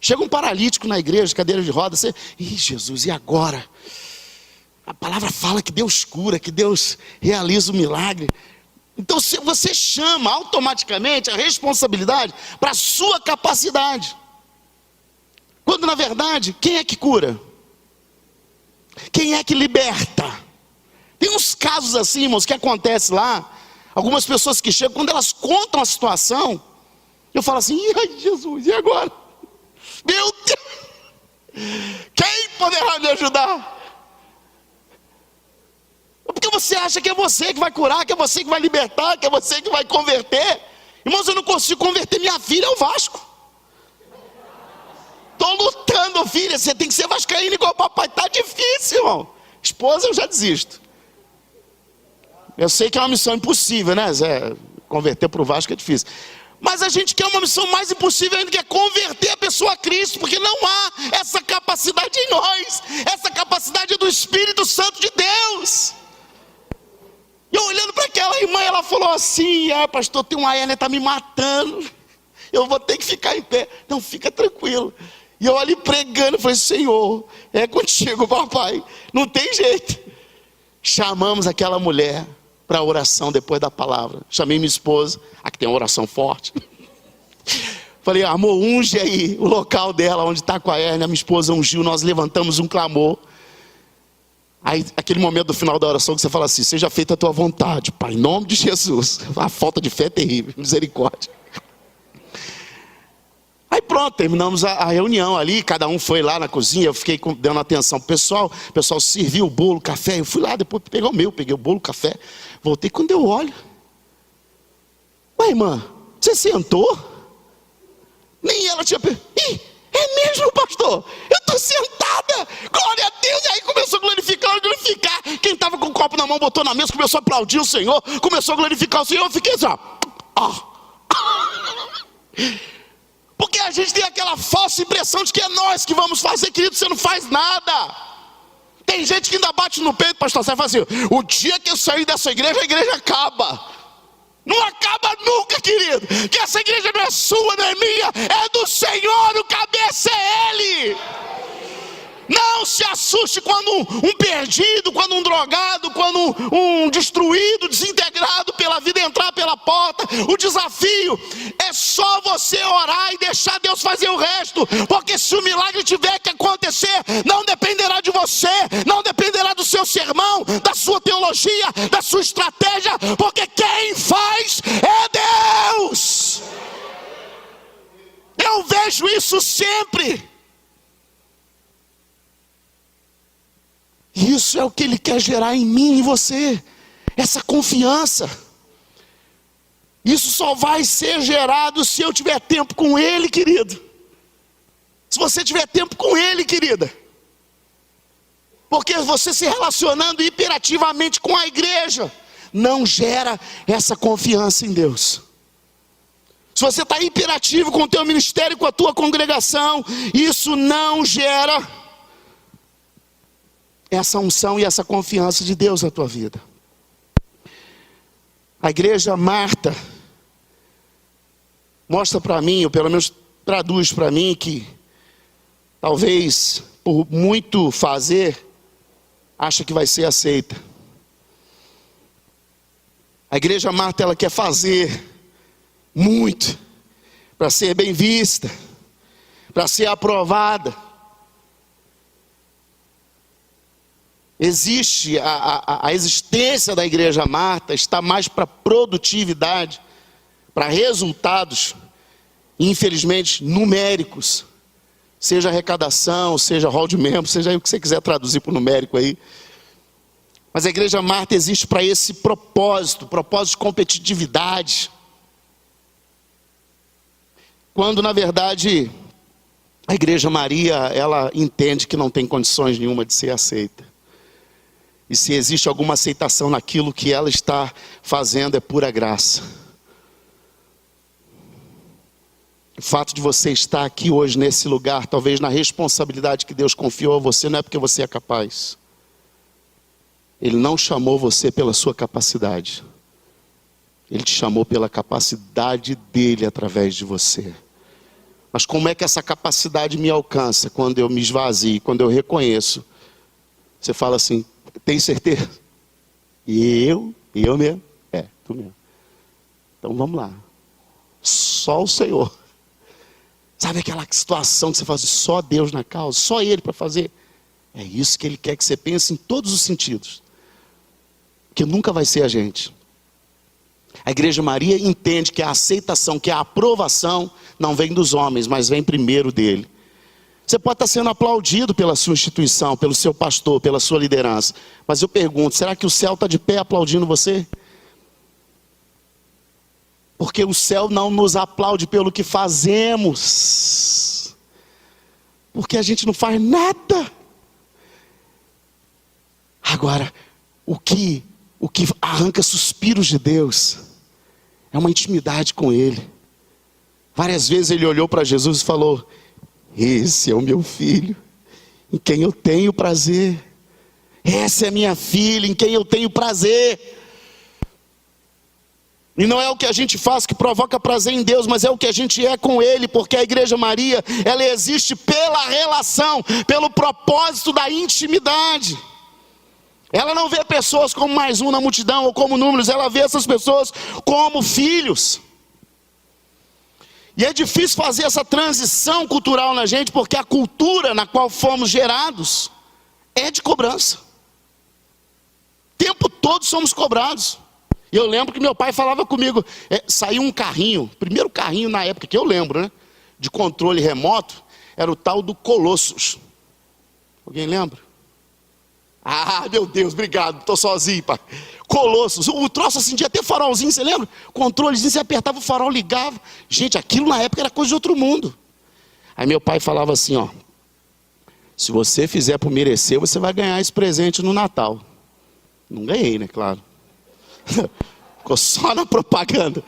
Chega um paralítico na igreja, cadeira de roda, você: ih, Jesus, e agora? A palavra fala que Deus cura, que Deus realiza o milagre. Então você chama automaticamente a responsabilidade para a sua capacidade. Quando na verdade, quem é que cura? Quem é que liberta? Tem uns casos assim, irmãos, que acontece lá. Algumas pessoas que chegam, quando elas contam a situação, eu falo assim: ai, Jesus, e agora? Meu Deus, quem poderá me ajudar? Porque você acha que é você que vai curar, que é você que vai libertar, que é você que vai converter. Irmãos, eu não consigo converter minha filha ao Vasco. Estou lutando, filha, você tem que ser vascaíno igual o papai. Está difícil, irmão. Esposa, eu já desisto. Eu sei que é uma missão impossível, né, Zé? Converter para o Vasco é difícil. Mas a gente quer uma missão mais impossível ainda, que é converter a pessoa a Cristo. Porque não há essa capacidade em nós. Essa capacidade é do Espírito Santo de Deus. E eu olhando para aquela irmã, ela falou assim: ah, pastor, tem uma hérnia, está me matando. Eu vou ter que ficar em pé. Não, fica tranquilo. E eu ali pregando, falei: Senhor, é contigo, papai. Não tem jeito. Chamamos aquela mulher para a oração depois da palavra. Chamei minha esposa, aqui tem uma oração forte. Falei: amor, unge aí o local dela, onde está com a hérnia. Minha esposa ungiu, nós levantamos um clamor. Aí, aquele momento do final da oração que você fala assim: seja feita a tua vontade, Pai, em nome de Jesus. A falta de fé é terrível, misericórdia. Aí pronto, terminamos a reunião ali, cada um foi lá na cozinha, eu fiquei dando atenção pro pessoal, o pessoal serviu o bolo, café, eu fui lá, depois peguei o bolo, café, voltei. Quando eu olho, irmã, você sentou? Nem ela tinha perguntado. É mesmo, pastor? Eu estou sentada. Glória a Deus. E aí começou a glorificar. Quem estava com o copo na mão botou na mesa, começou a aplaudir o Senhor, começou a glorificar o Senhor. Eu fiquei assim, ó. Porque a gente tem aquela falsa impressão de que é nós que vamos fazer. Querido, você não faz nada. Tem gente que ainda bate no peito, pastor, você fala assim: o dia que eu sair dessa igreja, a igreja acaba. Não acaba nunca, querido. Que essa igreja não é sua, não é minha, é do Senhor, o cabeça é Ele. Não se assuste quando um perdido, quando um drogado, quando um destruído, desintegrado pela vida entrar pela porta. O desafio é só você orar e deixar Deus fazer o resto. Porque se o milagre tiver que acontecer, não dependerá de você, não dependerá do seu sermão, da sua teologia, da sua estratégia. Porque quem faz é Deus. Eu vejo isso sempre. Isso é o que Ele quer gerar em mim e em você, essa confiança. Isso só vai ser gerado se eu tiver tempo com Ele, querido. Se você tiver tempo com Ele, querida. Porque você se relacionando hiperativamente com a igreja não gera essa confiança em Deus. Se você está hiperativo com o teu ministério, com a tua congregação, isso não gera essa unção e essa confiança de Deus na tua vida. A igreja Marta mostra para mim, ou pelo menos traduz para mim, que talvez por muito fazer, acha que vai ser aceita. A igreja Marta, ela quer fazer muito para ser bem vista, para ser aprovada. Existe a existência da igreja Marta, está mais para produtividade, para resultados, infelizmente, numéricos. Seja arrecadação, seja hall de membros, seja aí o que você quiser traduzir para o numérico aí. Mas a igreja Marta existe para esse propósito de competitividade. Quando, na verdade, a igreja Maria, ela entende que não tem condições nenhuma de ser aceita. E se existe alguma aceitação naquilo que ela está fazendo, é pura graça. O fato de você estar aqui hoje nesse lugar, talvez na responsabilidade que Deus confiou a você, não é porque você é capaz. Ele não chamou você pela sua capacidade. Ele te chamou pela capacidade dele através de você. Mas como é que essa capacidade me alcança? Quando eu me esvazio, quando eu reconheço. Você fala assim: tem certeza? E eu mesmo? É, tu mesmo. Então vamos lá. Só o Senhor. Sabe aquela situação que você fala assim, só Deus na causa, só Ele para fazer? É isso que Ele quer que você pense em todos os sentidos. Que nunca vai ser a gente. A igreja Maria entende que a aceitação, que a aprovação não vem dos homens, mas vem primeiro dele. Você pode estar sendo aplaudido pela sua instituição, pelo seu pastor, pela sua liderança. Mas eu pergunto, será que o céu está de pé aplaudindo você? Porque o céu não nos aplaude pelo que fazemos. Porque a gente não faz nada. Agora, o que arranca suspiros de Deus é uma intimidade com Ele. Várias vezes Ele olhou para Jesus e falou: esse é o meu filho, em quem eu tenho prazer. Essa é a minha filha, em quem eu tenho prazer. E não é o que a gente faz que provoca prazer em Deus, mas é o que a gente é com Ele. Porque a igreja Maria, ela existe pela relação, pelo propósito da intimidade. Ela não vê pessoas como mais um na multidão ou como números, ela vê essas pessoas como filhos. E é difícil fazer essa transição cultural na gente, porque a cultura na qual fomos gerados é de cobrança. O tempo todo somos cobrados. E eu lembro que meu pai falava comigo, saiu um carrinho, primeiro carrinho na época que eu lembro, né, de controle remoto, era o tal do Colossus. Alguém lembra? Ah, meu Deus, obrigado, estou sozinho, pai. Colossos, o troço acendia até farolzinho, você lembra? Controlezinho, você apertava o farol, ligava. Gente, aquilo na época era coisa de outro mundo. Aí meu pai falava assim, ó: se você fizer por merecer, você vai ganhar esse presente no Natal. Não ganhei, né, claro. Ficou só na propaganda.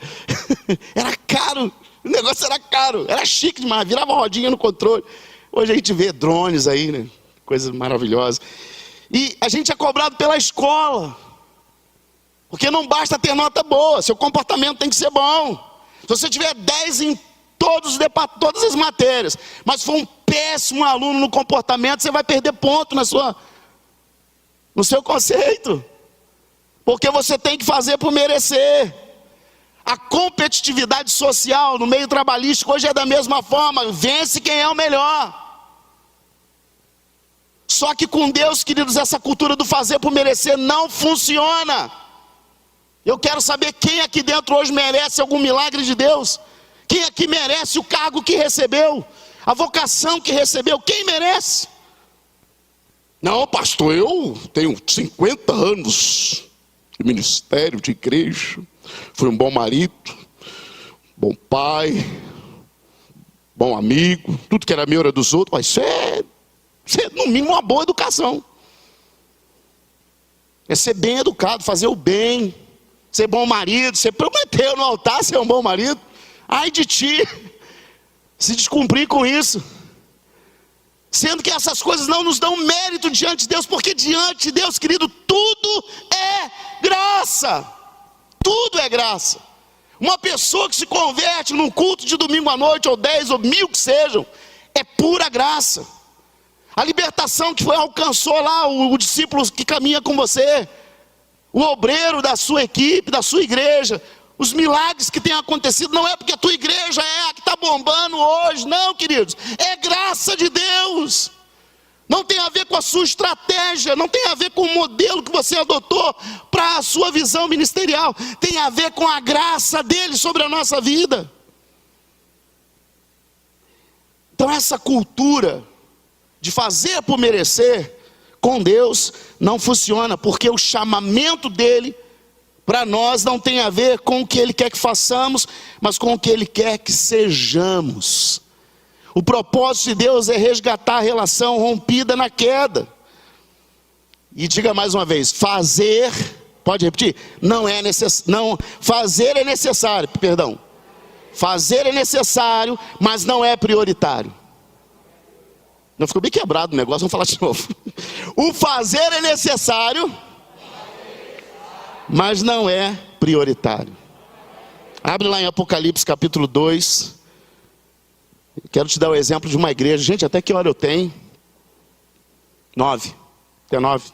Era caro, o negócio era caro, era chique demais, virava rodinha no controle. Hoje a gente vê drones aí, né? Coisa maravilhosa. E a gente é cobrado pela escola, porque não basta ter nota boa, seu comportamento tem que ser bom. Se você tiver 10 em todas as matérias, mas for um péssimo aluno no comportamento, você vai perder ponto no seu conceito, porque você tem que fazer por merecer. A competitividade social no meio trabalhístico hoje é da mesma forma: vence quem é o melhor. Só que com Deus, queridos, essa cultura do fazer por merecer não funciona. Eu quero saber quem aqui dentro hoje merece algum milagre de Deus. Quem aqui merece o cargo que recebeu, a vocação que recebeu? Quem merece? Não, pastor, eu tenho 50 anos de ministério, de igreja, fui um bom marido, bom pai, bom amigo, tudo que era meu era dos outros. Mas isso é no mínimo uma boa educação. É ser bem educado, fazer o bem, ser bom marido. Você prometeu no altar ser um bom marido. Ai de ti, se descumprir com isso. Sendo que essas coisas não nos dão mérito diante de Deus, porque diante de Deus, querido, tudo é graça. Tudo é graça. Uma pessoa que se converte num culto de domingo à noite, ou 10 ou 1000 que sejam, é pura graça. A libertação que alcançou lá o discípulo que caminha com você, o obreiro da sua equipe, da sua igreja, os milagres que têm acontecido, não é porque a tua igreja é a que está bombando hoje, não, queridos, é graça de Deus. Não tem a ver com a sua estratégia, não tem a ver com o modelo que você adotou para a sua visão ministerial, tem a ver com a graça dele sobre a nossa vida. Então essa cultura de fazer por merecer, com Deus não funciona, porque o chamamento dele para nós não tem a ver com o que ele quer que façamos, mas com o que ele quer que sejamos. O propósito de Deus é resgatar a relação rompida na queda. E diga mais uma vez: fazer, pode repetir? Fazer é necessário, perdão. Fazer é necessário, mas não é prioritário. Não, ficou bem quebrado o negócio, vamos falar de novo. O fazer é necessário, mas não é prioritário. Abre lá em Apocalipse capítulo 2. Quero te dar o exemplo de uma igreja. Gente, até que hora eu tenho? 9. Até 9.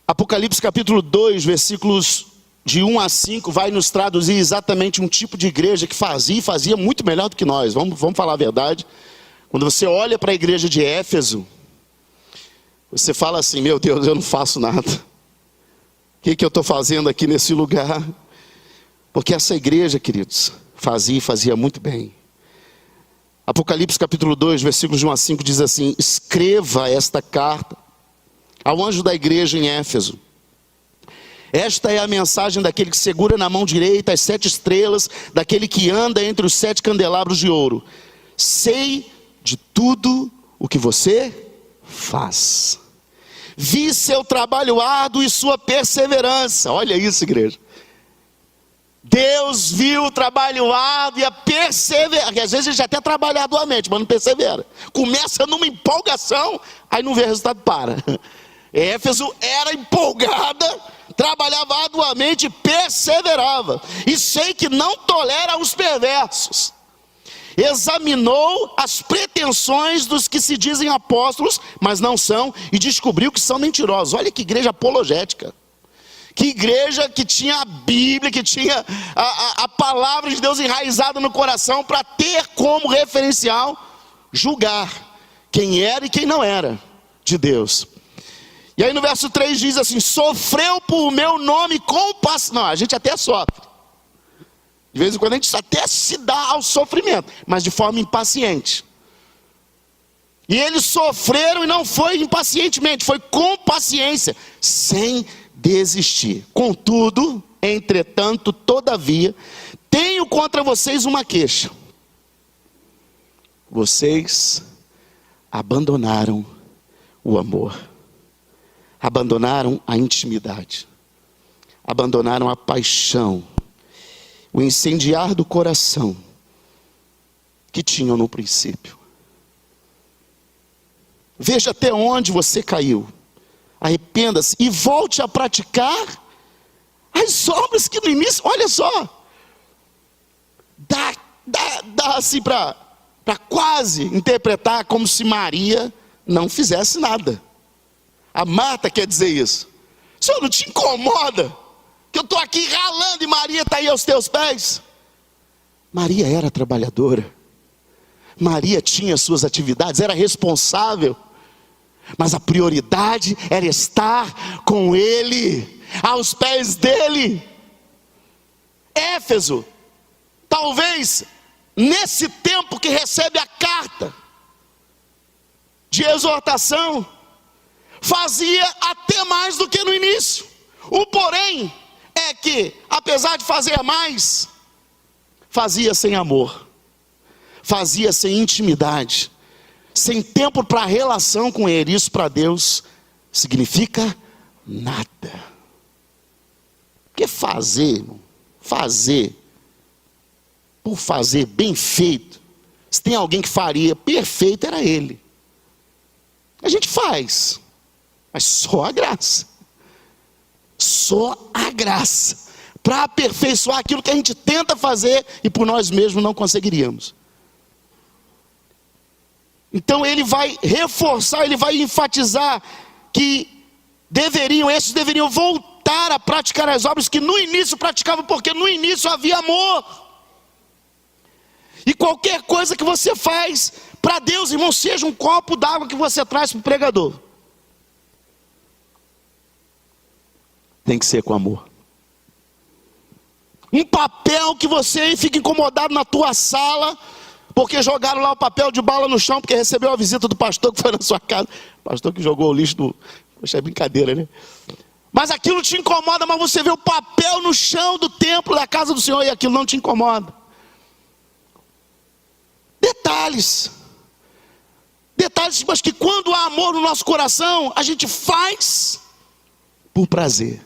Apocalipse capítulo 2, versículos de 1 a 5, vai nos traduzir exatamente um tipo de igreja que fazia muito melhor do que nós. Vamos falar a verdade. Quando você olha para a igreja de Éfeso, você fala assim: meu Deus, eu não faço nada. O que eu estou fazendo aqui nesse lugar? Porque essa igreja, queridos, fazia muito bem. Apocalipse capítulo 2, versículos de 1 a 5 diz assim: escreva esta carta ao anjo da igreja em Éfeso. Esta é a mensagem daquele que segura na mão direita as 7 estrelas, daquele que anda entre os 7 candelabros de ouro. Sei de tudo o que você faz. Vi seu trabalho árduo e sua perseverança. Olha isso, igreja. Deus viu o trabalho árduo e a perseverança. Às vezes a gente até trabalha arduamente, mas não persevera. Começa numa empolgação, aí não vê resultado, para. Éfeso era empolgada, trabalhava arduamente e perseverava. E sei que não tolera os perversos. Examinou as pretensões dos que se dizem apóstolos, mas não são, e descobriu que são mentirosos. Olha que igreja apologética. Que igreja que tinha a Bíblia, que tinha a palavra de Deus enraizada no coração, para ter como referencial julgar quem era e quem não era de Deus. E aí no verso 3 diz assim: sofreu por meu nome com paciência. Não, a gente até sofre. De vez em quando a gente até se dá ao sofrimento, mas de forma impaciente. E eles sofreram e não foi impacientemente, foi com paciência, sem desistir. Contudo, entretanto, todavia, tenho contra vocês uma queixa. Vocês abandonaram o amor, abandonaram a intimidade, abandonaram a paixão, o incendiar do coração que tinham no princípio. Veja até onde você caiu. Arrependa-se e volte a praticar as obras que no início, olha só, dá assim para quase interpretar como se Maria não fizesse nada. A Marta quer dizer isso. Senhor, não te incomoda que eu estou aqui ralando e Maria está aí aos teus pés? Maria era trabalhadora, Maria tinha suas atividades, era responsável, mas a prioridade era estar com Ele, aos pés dEle. Éfeso, talvez nesse tempo que recebe a carta de exortação, fazia até mais do que no início. O porém é que, apesar de fazer mais, fazia sem amor, fazia sem intimidade, sem tempo para relação com Ele. Isso para Deus significa nada. Porque fazer, irmão, fazer, por fazer bem feito, se tem alguém que faria perfeito, era Ele. A gente faz, mas só a graça, só a graça, para aperfeiçoar aquilo que a gente tenta fazer e por nós mesmos não conseguiríamos. Então ele vai reforçar, ele vai enfatizar que esses deveriam voltar a praticar as obras que no início praticavam, porque no início havia amor. E qualquer coisa que você faz para Deus, irmão, seja um copo d'água que você traz para o pregador, tem que ser com amor. Um papel que você fica incomodado na tua sala, porque jogaram lá o papel de bala no chão, porque recebeu a visita do pastor que foi na sua casa. Pastor que jogou o lixo do... Poxa, é brincadeira, né? Mas aquilo te incomoda, mas você vê o papel no chão do templo da casa do Senhor e aquilo não te incomoda. Detalhes, mas que quando há amor no nosso coração, a gente faz por prazer.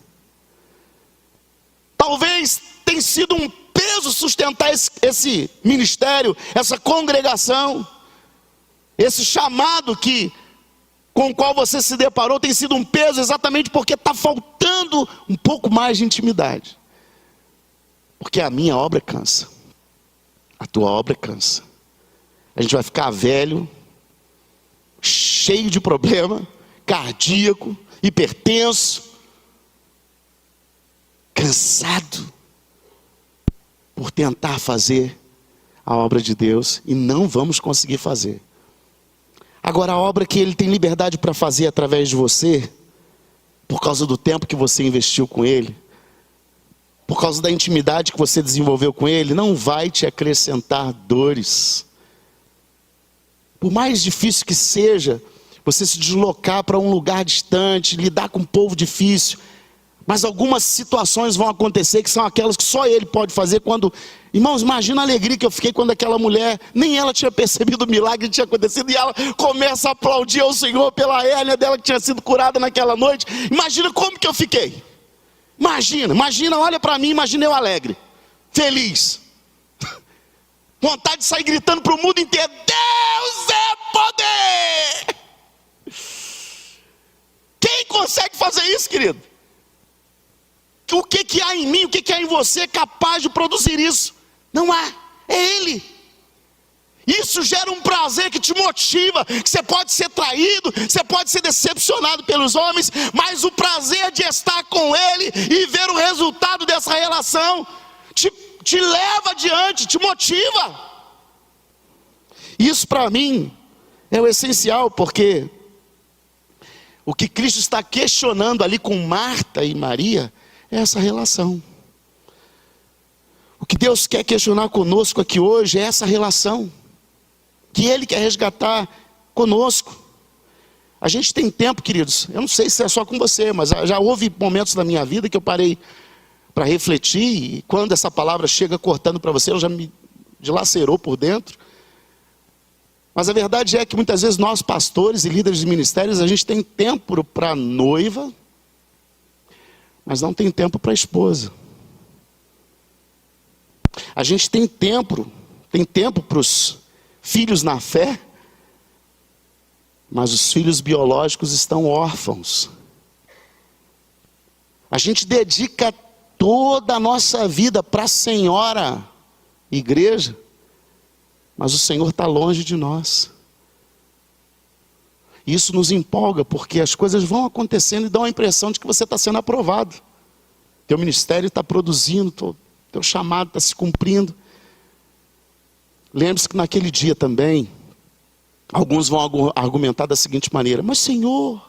Talvez tenha sido um peso sustentar esse ministério, essa congregação, esse chamado com o qual você se deparou, tem sido um peso exatamente porque está faltando um pouco mais de intimidade. Porque a minha obra cansa, a tua obra cansa. A gente vai ficar velho, cheio de problema, cardíaco, hipertenso, cansado, por tentar fazer a obra de Deus, e não vamos conseguir fazer. Agora, a obra que Ele tem liberdade para fazer através de você, por causa do tempo que você investiu com Ele, por causa da intimidade que você desenvolveu com Ele, não vai te acrescentar dores. Por mais difícil que seja, você se deslocar para um lugar distante, lidar com um povo difícil, mas algumas situações vão acontecer que são aquelas que só Ele pode fazer. Quando, irmãos, imagina a alegria que eu fiquei quando aquela mulher, nem ela tinha percebido o milagre que tinha acontecido, e ela começa a aplaudir ao Senhor pela hérnia dela que tinha sido curada naquela noite. Imagina como que eu fiquei. Imagina, olha para mim, imagina eu alegre, feliz, vontade de sair gritando para o mundo inteiro: Deus é poder! Quem consegue fazer isso, querido? O que há em mim, o que há em você capaz de produzir isso? Não há, é Ele. Isso gera um prazer que te motiva, que você pode ser traído, você pode ser decepcionado pelos homens, mas o prazer de estar com Ele e ver o resultado dessa relação te leva adiante, te motiva. Isso para mim é o essencial, porque o que Cristo está questionando ali com Marta e Maria é essa relação. O que Deus quer questionar conosco aqui hoje é essa relação que Ele quer resgatar conosco. A gente tem tempo, queridos, eu não sei se é só com você, mas já houve momentos na minha vida que eu parei para refletir, e quando essa palavra chega cortando para você, ela já me dilacerou por dentro. Mas a verdade é que muitas vezes nós, pastores e líderes de ministérios, a gente tem tempo para a noiva, mas não tem tempo para a esposa. A gente tem tempo para os filhos na fé, mas os filhos biológicos estão órfãos. A gente dedica toda a nossa vida para a Senhora igreja, mas o Senhor está longe de nós. Isso nos empolga, porque as coisas vão acontecendo e dão a impressão de que você está sendo aprovado. Teu ministério está produzindo, teu chamado está se cumprindo. Lembre-se que naquele dia também, alguns vão argumentar da seguinte maneira: mas Senhor,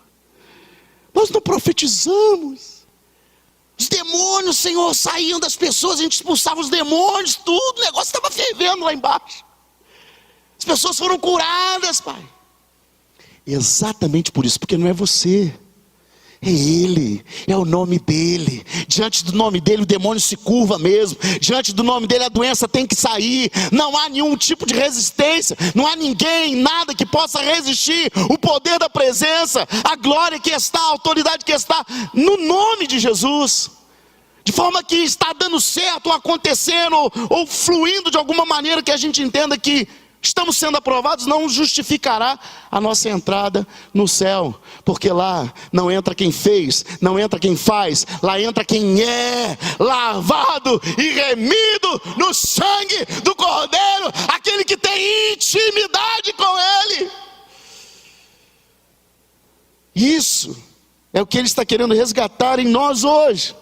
nós não profetizamos. Os demônios, Senhor, saíam das pessoas, a gente expulsava os demônios, tudo, o negócio estava fervendo lá embaixo. As pessoas foram curadas, Pai. Exatamente por isso, porque não é você, é Ele, é o nome dEle. Diante do nome dEle o demônio se curva mesmo. Diante do nome dEle a doença tem que sair. Não há nenhum tipo de resistência. Não há ninguém, nada que possa resistir o poder da presença, a glória que está, a autoridade que está no nome de Jesus. De forma que está dando certo, ou acontecendo, ou fluindo de alguma maneira que a gente entenda que estamos sendo aprovados, não justificará a nossa entrada no céu. Porque lá não entra quem fez, não entra quem faz, lá entra quem é lavado e remido no sangue do Cordeiro, aquele que tem intimidade com Ele. Isso é o que Ele está querendo resgatar em nós hoje.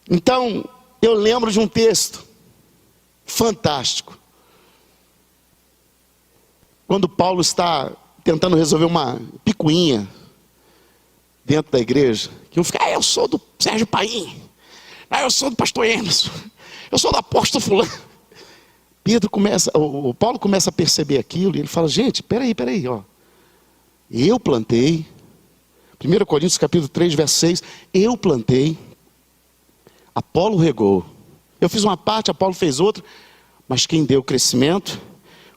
Então, eu lembro de um texto fantástico. Quando Paulo está tentando resolver uma picuinha dentro da igreja, que um fica: eu sou do Sérgio Paim, eu sou do pastor Emerson, eu sou do apóstolo fulano. Paulo começa a perceber aquilo, e ele fala: gente, peraí, ó. Eu plantei, 1 Coríntios capítulo 3, verso 6, eu plantei, Apolo regou, eu fiz uma parte, Apolo fez outra, mas quem deu crescimento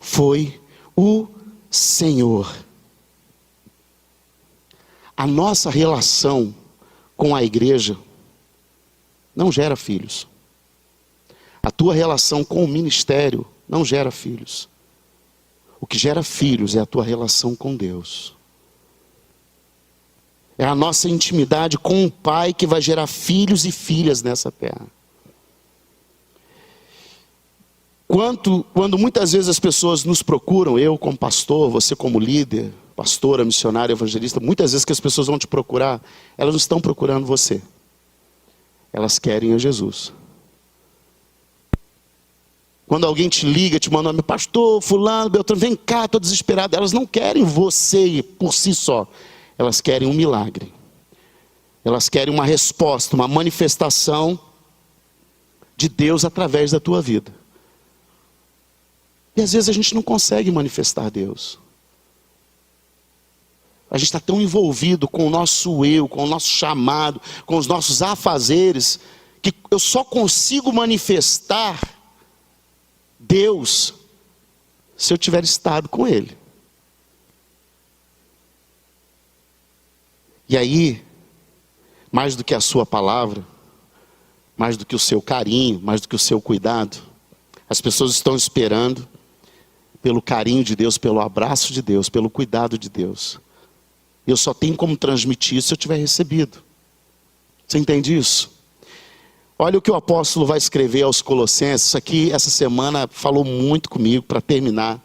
foi o Senhor. A nossa relação com a igreja não gera filhos. A tua relação com o ministério não gera filhos. O que gera filhos é a tua relação com Deus. É a nossa intimidade com o Pai que vai gerar filhos e filhas nessa terra. Quando muitas vezes as pessoas nos procuram, eu como pastor, você como líder, pastora, missionária, evangelista, muitas vezes que as pessoas vão te procurar, elas não estão procurando você. Elas querem a Jesus. Quando alguém te liga, te manda: pastor, fulano, Beltrano, vem cá, estou desesperado. Elas não querem você por si só. Elas querem um milagre. Elas querem uma resposta, uma manifestação de Deus através da tua vida. E às vezes a gente não consegue manifestar Deus. A gente está tão envolvido com o nosso eu, com o nosso chamado, com os nossos afazeres, que eu só consigo manifestar Deus se eu tiver estado com Ele. E aí, mais do que a sua palavra, mais do que o seu carinho, mais do que o seu cuidado, as pessoas estão esperando pelo carinho de Deus, pelo abraço de Deus, pelo cuidado de Deus. Eu só tenho como transmitir isso se eu tiver recebido. Você entende isso? Olha o que o apóstolo vai escrever aos Colossenses. Isso aqui, essa semana, falou muito comigo. Para terminar,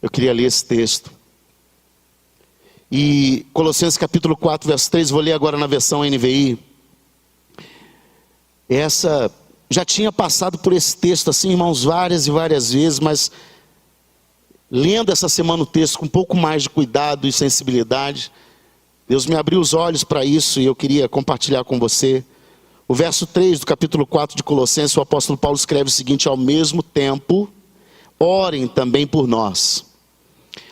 eu queria ler esse texto. E Colossenses capítulo 4, verso 3, vou ler agora na versão NVI. Essa, já tinha passado por esse texto assim, irmãos, várias e várias vezes, mas lendo essa semana o texto com um pouco mais de cuidado e sensibilidade, Deus me abriu os olhos para isso e eu queria compartilhar com você. O verso 3 do capítulo 4 de Colossenses, o apóstolo Paulo escreve o seguinte: ao mesmo tempo, orem também por nós,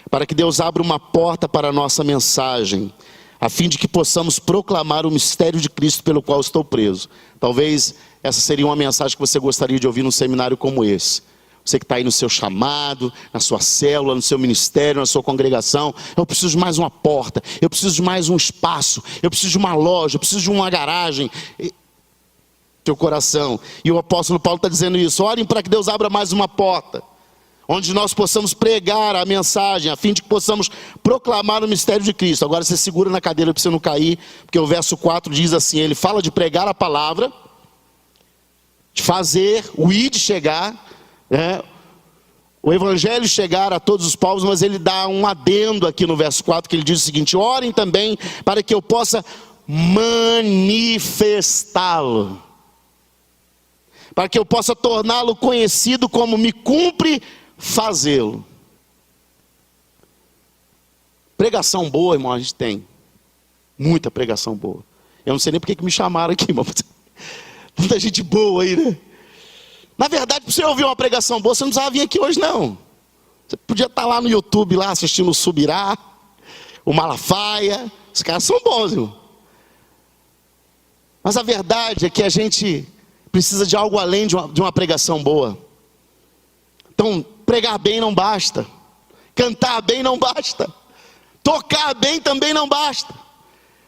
para que Deus abra uma porta para a nossa mensagem, a fim de que possamos proclamar o mistério de Cristo pelo qual estou preso. Talvez essa seria uma mensagem que você gostaria de ouvir num seminário como esse. Você que está aí no seu chamado, na sua célula, no seu ministério, na sua congregação. Eu preciso de mais uma porta, eu preciso de mais um espaço, eu preciso de uma loja, eu preciso de uma garagem. Teu coração. E o apóstolo Paulo está dizendo isso. Orem para que Deus abra mais uma porta, onde nós possamos pregar a mensagem, a fim de que possamos proclamar o mistério de Cristo. Agora você segura na cadeira para você não cair, porque o verso 4 diz assim, ele fala de pregar a palavra, de fazer, o ir de chegar, o evangelho chegar a todos os povos, mas ele dá um adendo aqui no verso 4, que ele diz o seguinte: orem também para que eu possa manifestá-lo, para que eu possa torná-lo conhecido como me cumpre fazê-lo. Pregação boa, irmão, a gente tem muita pregação boa. Eu não sei nem porque que me chamaram aqui, irmão. Muita gente boa aí, né? Na verdade, para você ouvir uma pregação boa, você não precisava vir aqui hoje, não. Você podia estar lá no YouTube, lá assistindo o Subirá, o Malafaia. Os caras são bons, irmão. Mas a verdade é que a gente precisa de algo além de uma pregação boa. Então, pregar bem não basta. Cantar bem não basta. Tocar bem também não basta.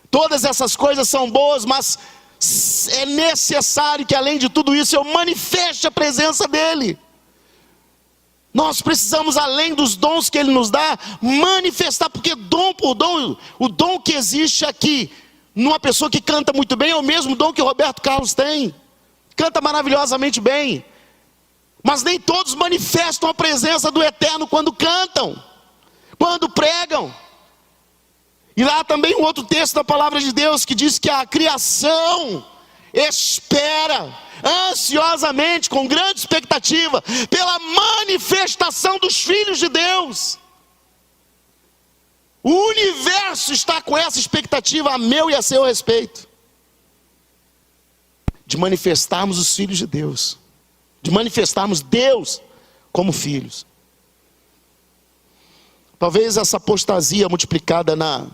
Todas essas coisas são boas, mas é necessário que, além de tudo isso, eu manifeste a presença dEle. Nós precisamos, além dos dons que Ele nos dá, manifestar, porque dom por dom, o dom que existe aqui, numa pessoa que canta muito bem, é o mesmo dom que o Roberto Carlos tem. Canta maravilhosamente bem. Mas nem todos manifestam a presença do Eterno quando cantam, quando pregam. E lá também um outro texto da palavra de Deus que diz que a criação espera ansiosamente, com grande expectativa, pela manifestação dos filhos de Deus. O universo está com essa expectativa a meu e a seu respeito, de manifestarmos os filhos de Deus, de manifestarmos Deus como filhos. Talvez essa apostasia multiplicada na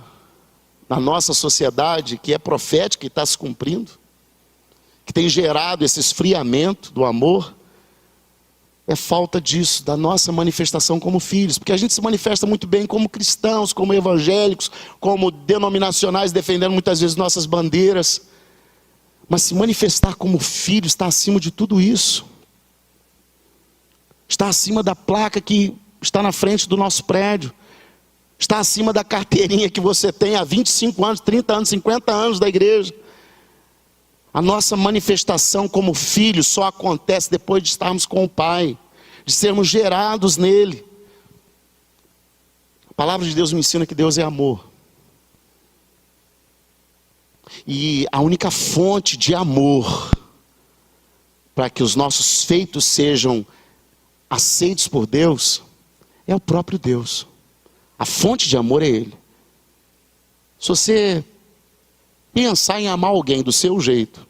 nossa sociedade, que é profética e está se cumprindo, que tem gerado esse esfriamento do amor, é falta disso, da nossa manifestação como filhos. Porque a gente se manifesta muito bem como cristãos, como evangélicos, como denominacionais, defendendo muitas vezes nossas bandeiras. Mas se manifestar como filho está acima de tudo isso. Está acima da placa que está na frente do nosso prédio. Está acima da carteirinha que você tem há 25 anos, 30 anos, 50 anos da igreja. A nossa manifestação como filhos só acontece depois de estarmos com o Pai, de sermos gerados nele. A palavra de Deus me ensina que Deus é amor. E a única fonte de amor para que os nossos feitos sejam aceitos por Deus é o próprio Deus. A fonte de amor é Ele. Se você pensar em amar alguém do seu jeito,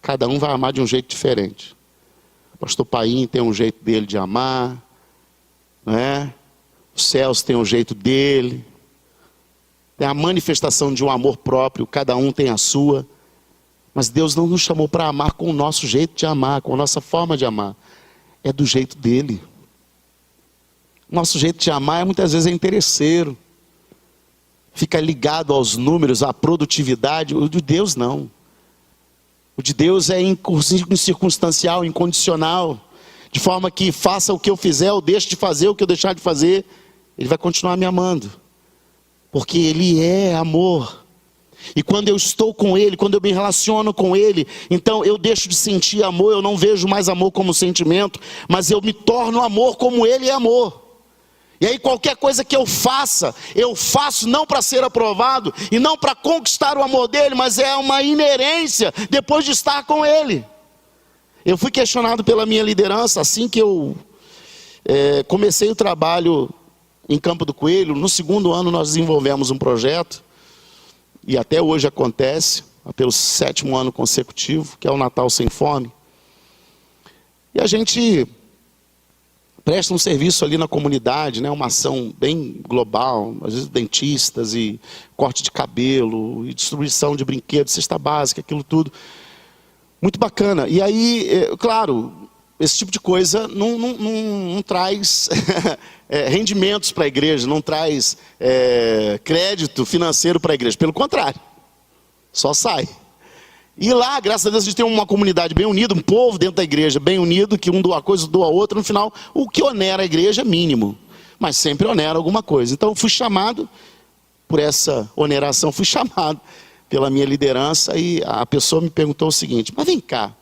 cada um vai amar de um jeito diferente. O pastor Paim tem um jeito dele de amar, não é? O Celso tem um jeito dele. Tem a manifestação de um amor próprio, cada um tem a sua. Mas Deus não nos chamou para amar com o nosso jeito de amar, com a nossa forma de amar. É do jeito dele. Nosso jeito de amar muitas vezes é interesseiro. Fica ligado aos números, à produtividade. O de Deus não. O de Deus é incircunstancial, incondicional. De forma que faça o que eu fizer, ou deixe de fazer o que eu deixar de fazer, Ele vai continuar me amando. Porque Ele é amor. E quando eu estou com Ele, quando eu me relaciono com Ele, então eu deixo de sentir amor, eu não vejo mais amor como sentimento, mas eu me torno amor como Ele é amor. E aí qualquer coisa que eu faço não para ser aprovado, e não para conquistar o amor dEle, mas é uma inerência depois de estar com Ele. Eu fui questionado pela minha liderança, assim que eu comecei o trabalho em Campo do Coelho. No segundo ano nós desenvolvemos um projeto, e até hoje acontece, pelo 7º ano consecutivo, que é o Natal Sem Fome. E a gente prestam um serviço ali na comunidade, né? Uma ação bem global, às vezes dentistas e corte de cabelo, e distribuição de brinquedos, cesta básica, aquilo tudo. Muito bacana. E aí, claro, esse tipo de coisa não traz rendimentos para a igreja, não traz crédito financeiro para a igreja. Pelo contrário, só sai. E lá, graças a Deus, a gente tem uma comunidade bem unida, um povo dentro da igreja bem unido, que um doa uma coisa, doa outra. No final, o que onera a igreja é mínimo, mas sempre onera alguma coisa. Então, eu fui chamado por essa oneração, fui chamado pela minha liderança, e a pessoa me perguntou o seguinte: mas vem cá,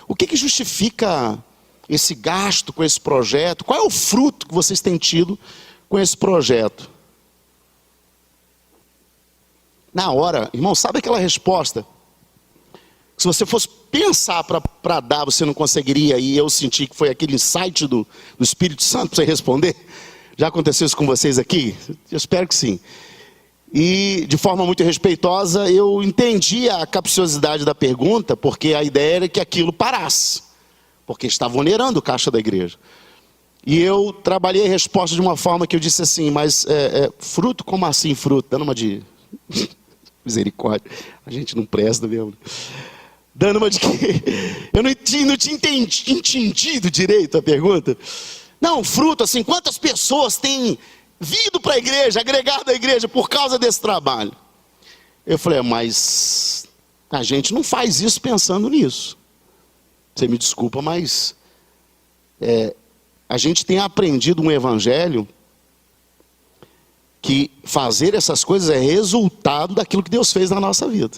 o que justifica esse gasto com esse projeto? Qual é o fruto que vocês têm tido com esse projeto? Na hora, irmão, sabe aquela resposta? Se você fosse pensar para dar, você não conseguiria, e eu senti que foi aquele insight do Espírito Santo para você responder. Já aconteceu isso com vocês aqui? Eu espero que sim. E de forma muito respeitosa, eu entendi a capciosidade da pergunta, porque a ideia era que aquilo parasse, porque estava onerando o caixa da igreja. E eu trabalhei a resposta de uma forma que eu disse assim: mas fruto, como assim fruto? Dando uma de misericórdia, a gente não presta mesmo. Dando uma de que eu não tinha entendido direito a pergunta. Não, fruto, assim, quantas pessoas têm vindo para a igreja, agregado à igreja por causa desse trabalho? Eu falei: mas a gente não faz isso pensando nisso. Você me desculpa, mas a gente tem aprendido um evangelho que fazer essas coisas é resultado daquilo que Deus fez na nossa vida.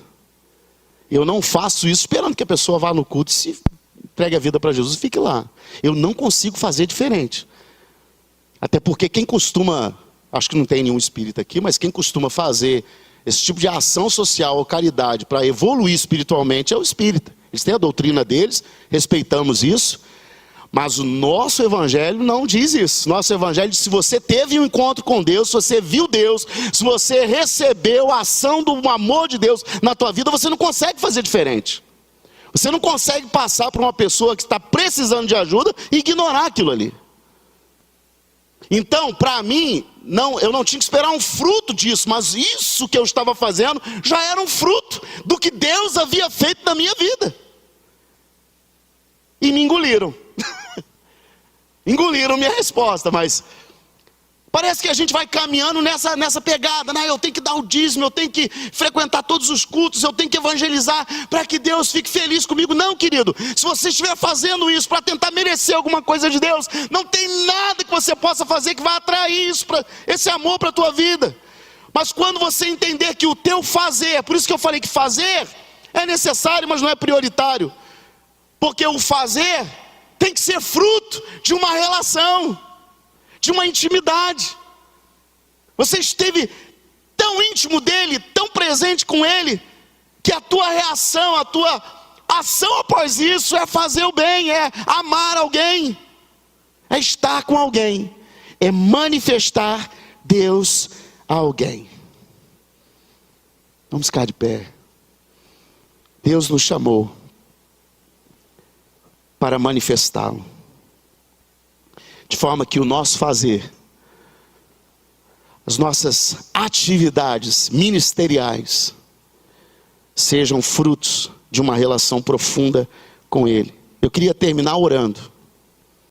Eu não faço isso esperando que a pessoa vá no culto e se entregue a vida para Jesus e fique lá. Eu não consigo fazer diferente. Até porque quem costuma, acho que não tem nenhum espírita aqui, mas quem costuma fazer esse tipo de ação social ou caridade para evoluir espiritualmente é o espírita. Eles têm a doutrina deles, respeitamos isso, mas o nosso evangelho não diz isso. Nosso evangelho diz: se você teve um encontro com Deus, se você viu Deus, se você recebeu a ação do amor de Deus na tua vida, você não consegue fazer diferente. Você não consegue passar por uma pessoa que está precisando de ajuda e ignorar aquilo ali. Então, para mim, eu não tinha que esperar um fruto disso, mas isso que eu estava fazendo já era um fruto do que Deus havia feito na minha vida. E me engoliram. Engoliram minha resposta, mas parece que a gente vai caminhando nessa pegada, né? Eu tenho que dar o dízimo, eu tenho que frequentar todos os cultos, eu tenho que evangelizar para que Deus fique feliz comigo. Não, querido, se você estiver fazendo isso para tentar merecer alguma coisa de Deus, não tem nada que você possa fazer que vai atrair isso, esse amor para a tua vida. Mas quando você entender que o teu fazer, por isso que eu falei que fazer é necessário, mas não é prioritário, porque o fazer tem que ser fruto de uma relação, de uma intimidade. Você esteve tão íntimo dele, tão presente com ele, que a tua reação, a tua ação após isso é fazer o bem, é amar alguém, é estar com alguém, é manifestar Deus a alguém. Vamos ficar de pé. Deus nos chamou para manifestá-lo, de forma que o nosso fazer, as nossas atividades ministeriais, sejam frutos de uma relação profunda com Ele. Eu queria terminar orando.